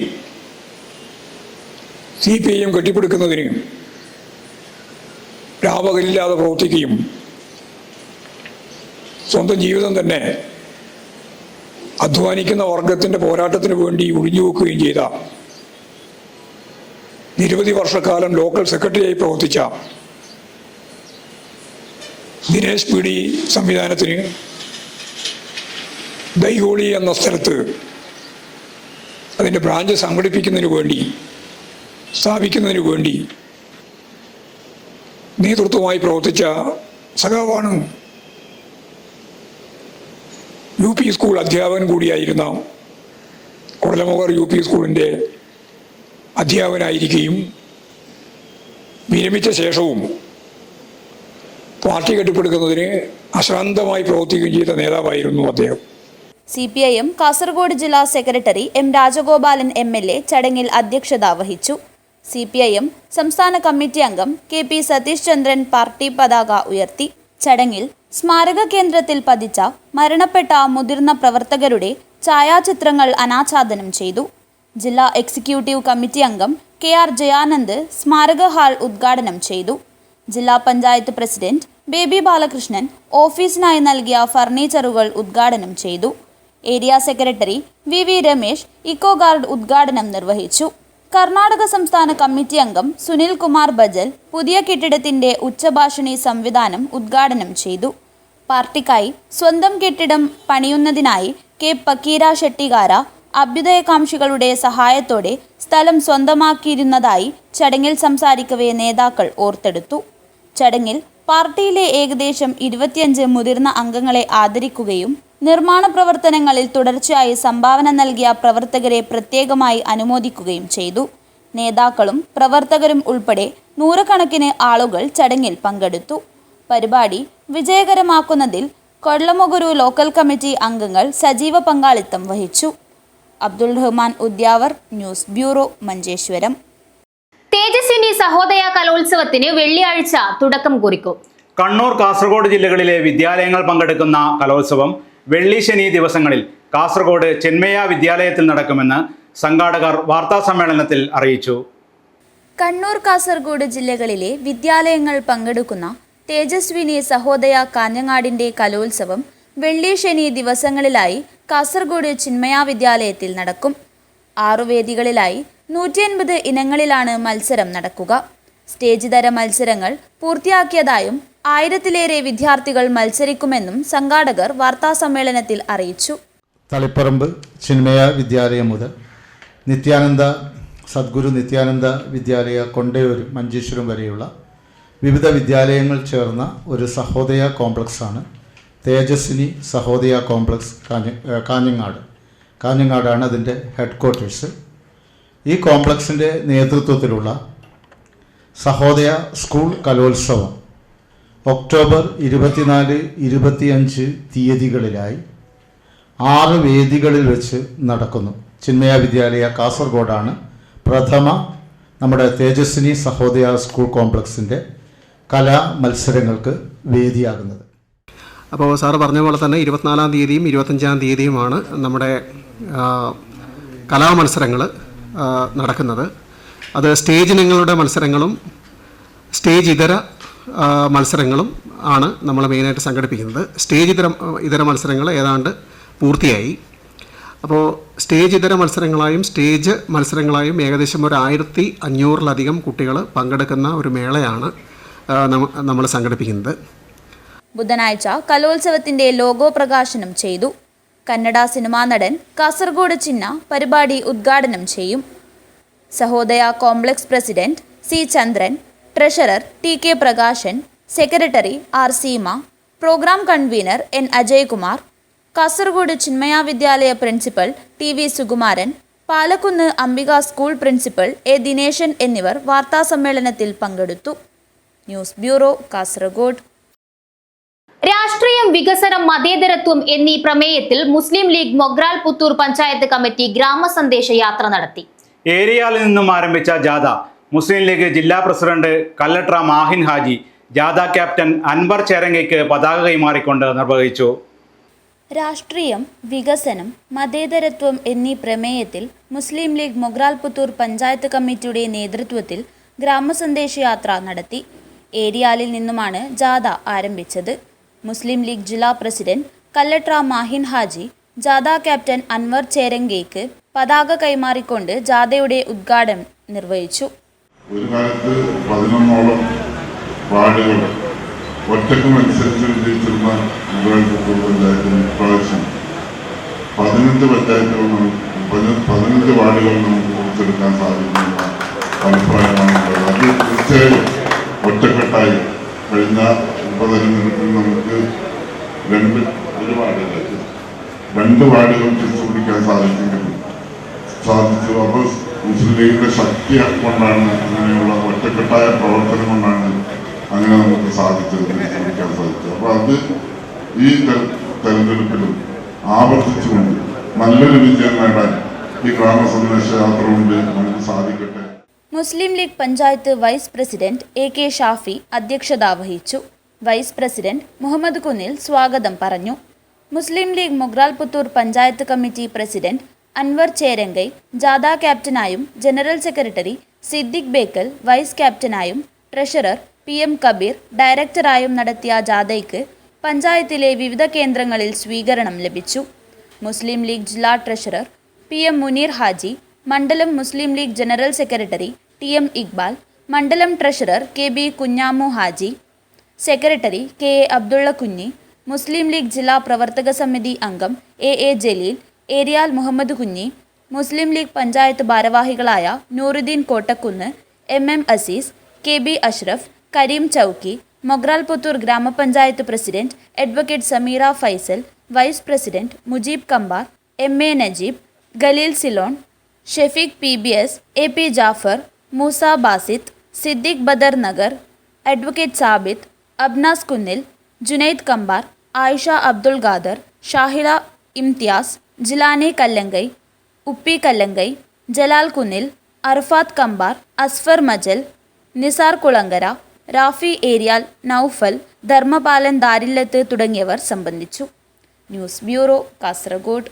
CPIM കെട്ടിപ്പടുക്കുന്നതിന് രാപകലില്ലാതെ പ്രവർത്തിക്കുകയും സ്വന്തം ജീവിതം തന്നെ അധ്വാനിക്കുന്ന വർഗത്തിൻ്റെ പോരാട്ടത്തിന് വേണ്ടി ഒഴിഞ്ഞുവെക്കുകയും ചെയ്ത, നിരവധി വർഷക്കാലം ലോക്കൽ സെക്രട്ടറിയായി പ്രവർത്തിച്ച ദിനേശ് PD സംവിധാനത്തിന് ദൈഹോളി എന്ന സ്ഥലത്ത് അതിൻ്റെ ബ്രാഞ്ച് സംഘടിപ്പിക്കുന്നതിന് വേണ്ടി, സ്ഥാപിക്കുന്നതിന് വേണ്ടി നേതൃത്വമായി പ്രവർത്തിച്ച സഖാവാണ് UP സ്കൂൾ അധ്യാപകൻ കൂടിയായിരുന്ന കൊടലമുഖർ UP സ്കൂളിൻ്റെ അധ്യാപകനായിരിക്കുകയും വിരമിച്ച ശേഷവും പാർട്ടി കെട്ടിപ്പടുക്കുന്നതിന് അശ്രാന്തമായി പ്രവർത്തിക്കുകയും ചെയ്ത നേതാവായിരുന്നു അദ്ദേഹം. CPIM കാസർഗോഡ് ജില്ലാ സെക്രട്ടറി M. രാജഗോപാലൻ MLA ചടങ്ങിൽ അധ്യക്ഷത വഹിച്ചു. CPIM സംസ്ഥാന കമ്മിറ്റി അംഗം KP സതീഷ് ചന്ദ്രൻ പാർട്ടി പതാക ഉയർത്തി. ചടങ്ങിൽ സ്മാരക കേന്ദ്രത്തിൽ പതിച്ച മരണപ്പെട്ട മുതിർന്ന പ്രവർത്തകരുടെ ഛായാചിത്രങ്ങൾ അനാച്ഛാദനം ചെയ്തു. ജില്ലാ എക്സിക്യൂട്ടീവ് കമ്മിറ്റി അംഗം KR ജയാനന്ദ് സ്മാരക ഹാൾ ഉദ്ഘാടനം ചെയ്തു. ജില്ലാ പഞ്ചായത്ത് പ്രസിഡന്റ് ബേബി ബാലകൃഷ്ണൻ ഓഫീസിനായി നൽകിയ ഫർണിച്ചറുകൾ ഉദ്ഘാടനം ചെയ്തു. Area secretary VV Ramesh eco guard ഉദ്ഘാടനം നിർവഹിച്ചു. കർണാടക സംസ്ഥാന കമ്മിറ്റി അംഗം സുനിൽ കുമാർ ബജൽ പുതിയ കെട്ടിടത്തിന്റെ ഉച്ചഭാഷിണി സംവിധാനം ഉദ്ഘാടനം ചെയ്തു. പാർട്ടിക്കായി സ്വന്തം കെട്ടിടം പണിയുന്നതിനായി K. പക്കീര ഷെട്ടികാര അഭ്യുദയകാംക്ഷികളുടെ സഹായത്തോടെ സ്ഥലം സ്വന്തമാക്കിയിരുന്നതായി ചടങ്ങിൽ സംസാരിക്കവേ നേതാക്കൾ ഓർത്തെടുത്തു. ചടങ്ങിൽ പാർട്ടിയിലെ ഏകദേശം 25 മുതിർന്ന അംഗങ്ങളെ ആദരിക്കുകയും നിർമ്മാണ പ്രവർത്തനങ്ങളിൽ തുടർച്ചയായി സംഭാവന നൽകിയ പ്രവർത്തകരെ പ്രത്യേകമായി അനുമോദിക്കുകയും ചെയ്തു. നേതാക്കളും പ്രവർത്തകരും ഉൾപ്പെടെ നൂറുകണക്കിന് ആളുകൾ ചടങ്ങിൽ പങ്കെടുത്തു. പരിപാടി വിജയകരമാക്കുന്നതിൽ കൊള്ളമുഗുരു ലോക്കൽ കമ്മിറ്റി അംഗങ്ങൾ സജീവ പങ്കാളിത്തം വഹിച്ചു. Abdul Rahman Udyavar, news bureau, Manjeshwaram. തേജസ്വിനി സഹോദയ കലോത്സവത്തിന് വെള്ളിയാഴ്ച തുടക്കം കുറിക്കും. കണ്ണൂർ, കാസർഗോഡ് ജില്ലകളിലെ വിദ്യാലയങ്ങൾ പങ്കെടുക്കുന്ന കലോത്സവം വെള്ളി, ശനി ദിവസങ്ങളിൽ കാസർഗോഡ് ചിന്മയ വിദ്യാലയത്തിൽ നടക്കുമെന്ന് സംഘാടകർ വാർത്താസമ്മേളനത്തിൽ അറിയിച്ചു. കണ്ണൂർ, കാസർഗോഡ് ജില്ലകളിലെ വിദ്യാലയങ്ങൾ പങ്കെടുക്കുന്ന തേജസ്വിനി സഹോദയ കാഞ്ഞങ്ങാടിന്റെ കലോത്സവം വെള്ളി, ശനി ദിവസങ്ങളിലായി കാസർഗോഡ് ചിന്മയ വിദ്യാലയത്തിൽ നടക്കും. 6 വേദികളിലായി 180 ഇനങ്ങളിലാണ് മത്സരം നടക്കുക. സ്റ്റേജ് തര മത്സരങ്ങൾ പൂർത്തിയാക്കിയതായും 1000-ലേറെ വിദ്യാർത്ഥികൾ മത്സരിക്കുമെന്നും സംഘാടകർ വാർത്താസമ്മേളനത്തിൽ അറിയിച്ചു. തളിപ്പറമ്പ് ചിന്മയ വിദ്യാലയം മുതൽ സദ്ഗുരു നിത്യാനന്ദ വിദ്യാലയ കൊണ്ടയൂർ, മഞ്ചേശ്വരം വരെയുള്ള വിവിധ വിദ്യാലയങ്ങൾ ചേർന്ന ഒരു സഹോദയ കോംപ്ലക്സാണ് തേജസ്വിനി സഹോദയ കോംപ്ലക്സ് കാഞ്ഞങ്ങാടാണ് അതിൻ്റെ ഹെഡ് ക്വാർട്ടേഴ്സ്. ഈ കോംപ്ലക്സിൻ്റെ നേതൃത്വത്തിലുള്ള സഹോദയ സ്കൂൾ കലോത്സവം ഒക്ടോബർ 24, 25 തീയതികളിലായി 6 വേദികളിൽ വെച്ച് നടക്കുന്നു. ചിന്മയ വിദ്യാലയ കാസർഗോഡാണ് പ്രഥമ നമ്മുടെ തേജസ്വിനി സഹോദയ സ്കൂൾ കോംപ്ലക്സിൻ്റെ കലാ മത്സരങ്ങൾക്ക് വേദിയാകുന്നത്. അപ്പോൾ സാറ് പറഞ്ഞ പോലെ തന്നെ 24-ാം തീയതിയും 25-ാം തീയതിയുമാണ് നമ്മുടെ കലാമത്സരങ്ങൾ നടക്കുന്നത്. അത് സ്റ്റേജ് ഇനങ്ങളുടെ മത്സരങ്ങളും സ്റ്റേജ് ഇതര മത്സരങ്ങളും ആണ് നമ്മൾ മെയിനായിട്ട് സംഘടിപ്പിക്കുന്നത്. സ്റ്റേജ് ഇതര മത്സരങ്ങൾ ഏതാണ്ട് പൂർത്തിയായി. അപ്പോൾ സ്റ്റേജ് ഇതര മത്സരങ്ങളായും സ്റ്റേജ് മത്സരങ്ങളായും ഏകദേശം ഒരു 1500-ലധികം കുട്ടികൾ പങ്കെടുക്കുന്ന ഒരു മേളയാണ് നമ്മൾ സംഘടിപ്പിക്കുന്നത്. ബുധനാഴ്ച കലോത്സവത്തിന്റെ ലോഗോ പ്രകാശനം ചെയ്തു. കന്നഡ സിനിമാ നടൻ കാസർഗോഡ് ചിന്ന പരിപാടി ഉദ്ഘാടനം ചെയ്യും. Sahodaya complex president C. Chandran, treasurer TK Prakashan, secretary R. Seema, programme convener N. Ajaykumar, Kasaragod Chinmaya Vidyalaya principal TV Sukumaran, Palakkunnu Ambika school principal A. Dineshan എന്നിവർ വാർത്താസമ്മേളനത്തിൽ പങ്കെടുത്തു. News bureau, Kasaragod. രാഷ്ട്രീയം, വികസനം, മതേതരത്വം എന്നീ പ്രമേയത്തിൽ മുസ്ലിം ലീഗ് മൊഗ്രാൽ പുത്തൂർ പഞ്ചായത്ത് കമ്മിറ്റി ഗ്രാമസന്ദേശ യാത്ര നടത്തി. ഏരിയയിൽ നിന്നും ആരംഭിച്ച ജാഥ മുസ്ലിം ലീഗ് ജില്ലാ പ്രസിഡന്റ് കല്ലട്ര മാഹിൻ ഹാജി ജാഥ ക്യാപ്റ്റൻ അൻവർ ചേരങ്കയ്ക്ക് പതാക കൈമാറിക്കൊണ്ട് നിർവഹിച്ചു. രാഷ്ട്രീയം, വികസനം, മതേതരത്വം എന്നീ പ്രമേയത്തിൽ മുസ്ലിം ലീഗ് മൊഗ്രാൽ പുത്തൂർ പഞ്ചായത്ത് കമ്മിറ്റിയുടെ നേതൃത്വത്തിൽ ഗ്രാമസന്ദേശ യാത്ര നടത്തി. ഏരിയാലിൽ നിന്നുമാണ് ജാഥ ആരംഭിച്ചത്. മുസ്ലിം ലീഗ് ജില്ലാ പ്രസിഡന്റ് കല്ലട്ര മാഹിൻ ഹാജി ജാഥ ക്യാപ്റ്റൻ അൻവർ ചേരങ്കയ്ക്ക് പതാക കൈമാറിക്കൊണ്ട് ജാഥയുടെ ഉദ്ഘാടനം നിർവഹിച്ചു. ഒരു കാലത്ത് 11ഓളം വാർഡുകൾ ഒറ്റക്ക് മത്സരിച്ച് വിജയിച്ചിരുന്ന മൊഗ്രാൽ പുത്തൂർ പഞ്ചായത്തിന് ഇപ്രാവശ്യം 15 പഞ്ചായത്തുകൾ 15 വാർഡുകൾ നമുക്ക് കുറിച്ചെടുക്കാൻ സാധിക്കുന്ന അഭിപ്രായമാണുള്ളത്. അത് തീർച്ചയായും ഒറ്റക്കെട്ടായി കഴിഞ്ഞ ഉപതെരഞ്ഞെടുപ്പിൽ നമുക്ക് ഒരു വാർഡിലേക്ക് 2 വാർഡുകൾ തിരിച്ചുപിടിക്കാൻ സാധിച്ചു. അപ്പോൾ മുസ്ലിം ലീഗിന്റെ ശക്തി കൊണ്ടാണ്, അങ്ങനെയുള്ള ഒറ്റക്കെട്ടായ പ്രവർത്തനം കൊണ്ടാണ് അങ്ങനെ നമുക്ക് തിരിച്ചുപിടിക്കാൻ സാധിച്ചത്. അപ്പോൾ അത് ഈ തെരഞ്ഞെടുപ്പിലും ആവർത്തിച്ചുകൊണ്ട് നല്ലൊരു വിജയം നേടാൻ ഈ ഗ്രാമസന്ദേശ യാത്ര കൊണ്ട് നമുക്ക് സാധിക്കട്ടെ. Muslim League panchayat vice president AK Shafi അധ്യക്ഷത വഹിച്ചു. വൈസ് പ്രസിഡന്റ് മുഹമ്മദ് കുന്നിൽ സ്വാഗതം പറഞ്ഞു. മുസ്ലിം ലീഗ് മൊഗ്രാൽ പുത്തൂർ പഞ്ചായത്ത് കമ്മിറ്റി പ്രസിഡന്റ് അൻവർ ചേരങ്കൈ ജാഥ ക്യാപ്റ്റനായും general secretary Siddique Bekal vice ക്യാപ്റ്റനായും ട്രഷറർ PM കബീർ ഡയറക്ടറായും നടത്തിയ ജാഥയ്ക്ക് പഞ്ചായത്തിലെ വിവിധ കേന്ദ്രങ്ങളിൽ സ്വീകരണം ലഭിച്ചു. മുസ്ലിം ലീഗ് ജില്ലാ ട്രഷറർ PM മുനീർ ഹാജി, മണ്ഡലം Muslim League general secretary TM Iqbal, മണ്ഡലം treasurer KB Kunhamu Haji, secretary KA Abdulla കുഞ്ഞി, മുസ്ലിം ലീഗ് ജില്ലാ പ്രവർത്തക സമിതി അംഗം AA ജലീൽ, ഏരിയാൽ മുഹമ്മദ് കുഞ്ഞി, മുസ്ലിം ലീഗ് പഞ്ചായത്ത് ഭാരവാഹികളായ നൂറുദ്ദീൻ കോട്ടക്കുന്ന്, MM അസീസ്, KB അഷ്റഫ്, കരീം ചൗക്കി, Mogral Puthur gramapanchayat president advocate Sameera Faisal, vice president Mujeeb Kambar, MA Najeeb, Khaleel Ceylon, Shefeeq PBS, AP Jafar, Moosa Basith, Siddique Badar Nagar, advocate Sabith, Abnas Kunnil, Junaid കമ്പാർ, ആയിഷ അബ്ദുൾ ഖാദർ, ഷാഹില ഇംതിയാസ്, ജിലാനി കല്ലങ്കൈ, ഉപ്പി കല്ലങ്കൈ, ജലാൽ കുന്നിൽ, അർഫാത്ത് കമ്പാർ, അസ്ഫർ മജൽ, നിസാർ കുളങ്കര, റാഫി ഏരിയാൽ, നൌഫൽ, ധർമ്മപാലൻ ദാരില്ലത്ത് തുടങ്ങിയവർ സംബന്ധിച്ചു. News bureau, Kasaragod.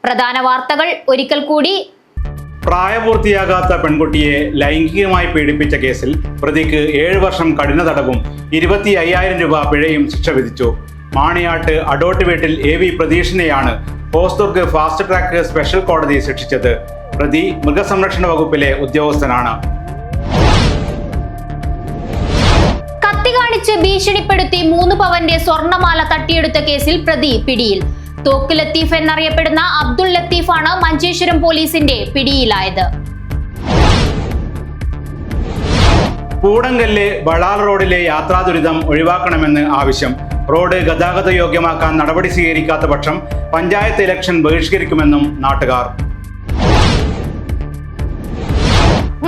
പ്രധാന വാർത്തകൾ ഒരിക്കൽ കൂടി. പ്രായപൂർത്തിയാകാത്ത പെൺകുട്ടിയെ ലൈംഗികമായി പീഡിപ്പിച്ച കേസിൽ പ്രതിക്ക് 7 വർഷം കഠിന തടവും 25,000 രൂപ പിഴയും ശിക്ഷ വിധിച്ചു. മാണിയാട്ട് അഡോട്ട് വീട്ടിൽ AV പ്രതീഷിനെയാണ് ഹോസ്ദുർഗ് ഫാസ്റ്റ് ട്രാക്ക് സ്പെഷ്യൽ കോടതി ശിക്ഷിച്ചത്. പ്രതി മൃഗസംരക്ഷണ വകുപ്പിലെ ഉദ്യോഗസ്ഥനാണ്. കത്തി കാണിച്ച് ഭീഷണിപ്പെടുത്തി 3 പവന്റെ സ്വർണ്ണമാല തട്ടിയെടുത്ത കേസിൽ പ്രതി പിടിയിൽ. തോക്ക് ലത്തീഫ് എന്നറിയപ്പെടുന്ന അബ്ദുൾ ലത്തീഫാണ് മഞ്ചേശ്വരം പോലീസിന്റെ പിടിയിലായത്. പൂടങ്കല്ല് ബളാൽ റോഡിലെ യാത്രാ ദുരിതം ഒഴിവാക്കണമെന്ന് ആവശ്യം. റോഡ് ഗതാഗത യോഗ്യമാക്കാൻ നടപടി സ്വീകരിക്കാത്ത പക്ഷം പഞ്ചായത്ത് ഇലക്ഷൻ ബഹിഷ്കരിക്കുമെന്നും നാട്ടുകാർ.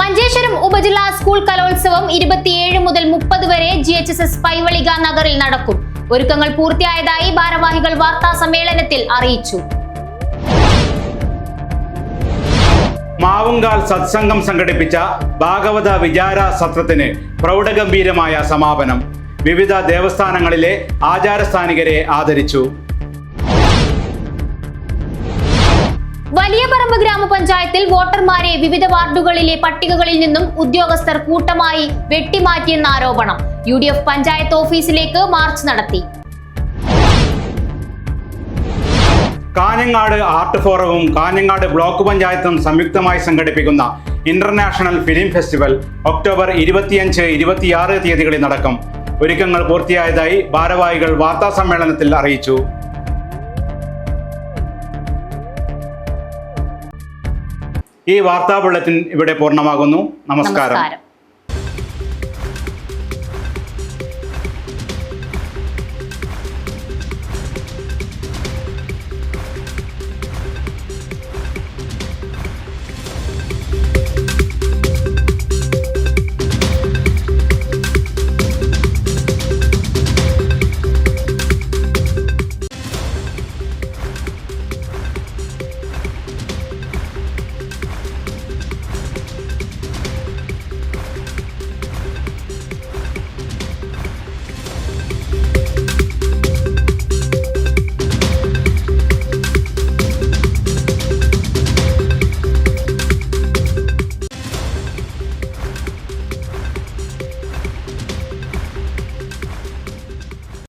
മഞ്ചേശ്വരം ഉപജില്ലാ സ്കൂൾ കലോത്സവം 27 മുതൽ 30 വരെ GHSS പൈവളിക നഗറിൽ നടക്കും. ഒരുക്കങ്ങൾ പൂർത്തിയായതായി ഭാരവാഹികൾ വാർത്താ സമ്മേളനത്തിൽ അറിയിച്ചു. മാവുങ്കാൽ സത്സംഗം സംഘടിപ്പിച്ച ഭാഗവത വിചാര സത്രത്തിന് പ്രൗഢഗംഭീരമായ സമാപനം. വിവിധ ദേവസ്ഥാനങ്ങളിലെ ആചാരസ്ഥാനികരെ ആദരിച്ചു. വലിയ പറമ്പ് ഗ്രാമപഞ്ചായത്തിൽ വോട്ടർമാരെ വിവിധ വാർഡുകളിലെ പട്ടികകളിൽ നിന്നും ഉദ്യോഗസ്ഥർ കൂട്ടമായി വെട്ടിമാറ്റിയെന്ന ആരോപണം. UDF പഞ്ചായത്ത് ഓഫീസിലേക്ക് മാർച്ച് നടത്തി. കാഞ്ഞങ്ങാട് ആർട്ട് ഫോറവും കാഞ്ഞങ്ങാട് ബ്ലോക്ക് പഞ്ചായത്തും സംയുക്തമായി സംഘടിപ്പിക്കുന്ന ഇന്റർനാഷണൽ ഫിലിം ഫെസ്റ്റിവൽ ഒക്ടോബർ 25, 26 തീയതികളിൽ നടക്കും. ഒരുക്കങ്ങൾ പൂർത്തിയായതായി ഭാരവാഹികൾ വാർത്താ സമ്മേളനത്തിൽ അറിയിച്ചു. ഈ വാർത്താ ബുള്ളറ്റിൻ ഇവിടെ പൂർണ്ണമാകുന്നു. നമസ്കാരം.